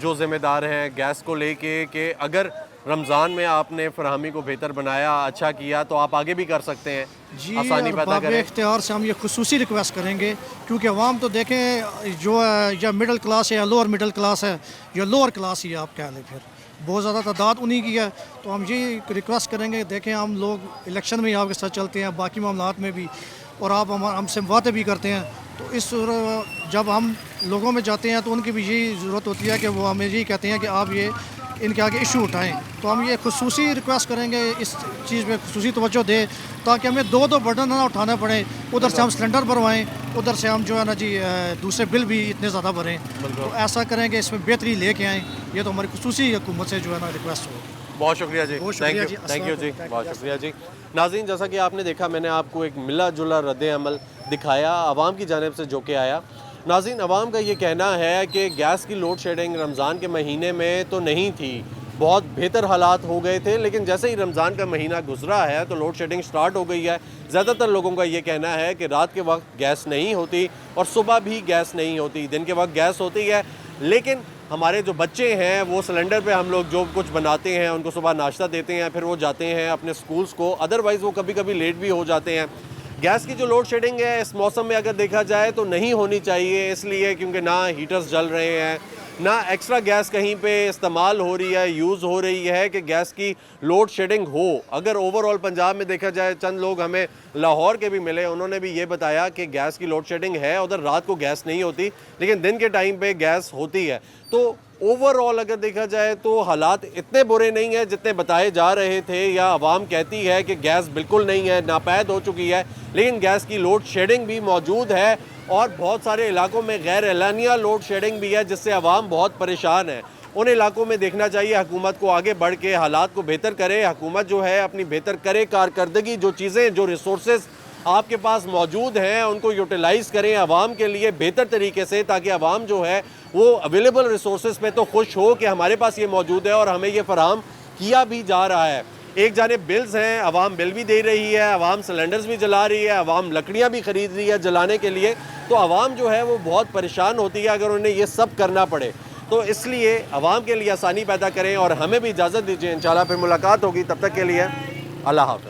जो ज़िम्मेदार हैं गैस को लेके, कि अगर रमज़ान में आपने फरहमी को बेहतर बनाया, अच्छा किया, तो आप आगे भी कर सकते हैं, जी, आसानी पैदा बाब करें? इख्तियार से हम ये खुसूसी रिक्वेस्ट करेंगे, क्योंकि अवाम तो देखें जो है या मिडिल क्लास है या लोअर मिडिल क्लास है या लोअर क्लास ही आप कह लें, फिर बहुत ज़्यादा तादाद उन्हीं की है। तो हम ये रिक्वेस्ट करेंगे, देखें हम लोग इलेक्शन में ही आपके साथ चलते हैं, बाकी मामलात में भी, और आप हमसे वादे भी करते हैं। तो इस जब हम लोगों में जाते हैं तो उनकी भी यही ज़रूरत होती है कि वो हमें यही कहते हैं कि आप ये इनके आगे इशू उठाएं। तो हम ये खुसूसी रिक्वेस्ट करेंगे, इस चीज़ पे खुसूसी तवज्जो दें, ताकि हमें 2 बर्डन ना उठाना पड़े। उधर से हम सिलेंडर भरवाएं, उधर से हम जो है ना जी दूसरे बिल भी इतने ज़्यादा भरें। तो ऐसा करेंगे, इसमें बेहतरी लेके आएँ। ये तो हमारी खुसूसी हुकूमत से जो है ना रिक्वेस्ट हो। बहुत शुक्रिया जी, थैंक यू जी, बहुत शुक्रिया जी। नाज़रीन, जैसा कि आपने देखा, मैंने आपको एक मिला जुला रद्द अमल दिखाया आवाम की जानिब से जो कि आया। नाज़रीन, अवाम का ये कहना है कि गैस की लोड शेडिंग रमज़ान के महीने में तो नहीं थी, बहुत बेहतर हालात हो गए थे, लेकिन जैसे ही रमज़ान का महीना गुजरा है तो लोड शेडिंग स्टार्ट हो गई है। ज़्यादातर लोगों का ये कहना है कि रात के वक्त गैस नहीं होती और सुबह भी गैस नहीं होती, दिन के वक्त गैस होती है, लेकिन हमारे जो बच्चे हैं वो सिलेंडर पे हम लोग जो कुछ बनाते हैं, उनको सुबह नाश्ता देते हैं, फिर वो जाते हैं अपने स्कूल्स को, अदरवाइज़ वो कभी कभी लेट भी हो जाते हैं। गैस की जो लोड शेडिंग है इस मौसम में अगर देखा जाए तो नहीं होनी चाहिए, इसलिए क्योंकि ना हीटर्स जल रहे हैं, ना एक्स्ट्रा गैस कहीं पे इस्तेमाल हो रही है, यूज़ हो रही है कि गैस की लोड शेडिंग हो। अगर ओवरऑल पंजाब में देखा जाए, चंद लोग हमें लाहौर के भी मिले, उन्होंने भी ये बताया कि गैस की लोड शेडिंग है, उधर रात को गैस नहीं होती लेकिन दिन के टाइम पे गैस होती है। तो ओवरऑल अगर देखा जाए तो हालात इतने बुरे नहीं हैं जितने बताए जा रहे थे या आवाम कहती है कि गैस बिल्कुल नहीं है, नापैद हो चुकी है, लेकिन गैस की लोड शेडिंग भी मौजूद है और बहुत सारे इलाकों में गैर एलानिया लोड शेडिंग भी है जिससे आवाम बहुत परेशान है। उन इलाकों में देखना चाहिए हुकूमत को आगे बढ़ के हालात को बेहतर करे, हुकूमत जो है अपनी बेहतर करे, कारकर्दगी जो चीज़ें जो रिसोर्सेज आपके पास मौजूद हैं उनको यूटिलाइज़ करें आवाम के लिए बेहतर तरीके से, ताकि आवाम जो है वो अवेलेबल रिसोर्सेज पे तो खुश हो कि हमारे पास ये मौजूद है और हमें ये फराहम किया भी जा रहा है। एक जानिब बिल्स हैं, आवाम बिल भी दे रही है, आवाम सिलेंडर्स भी जला रही है, आवाम लकड़ियाँ भी ख़रीद रही है जलाने के लिए, तो आवाम जो है वो बहुत परेशान होती है अगर उन्हें ये सब करना पड़े। तो इसलिए आवाम के लिए आसानी पैदा करें और हमें भी इजाज़त दीजिए, इंशाल्लाह फिर मुलाकात होगी, तब तक के लिए अल्लाह हाफ़िज़।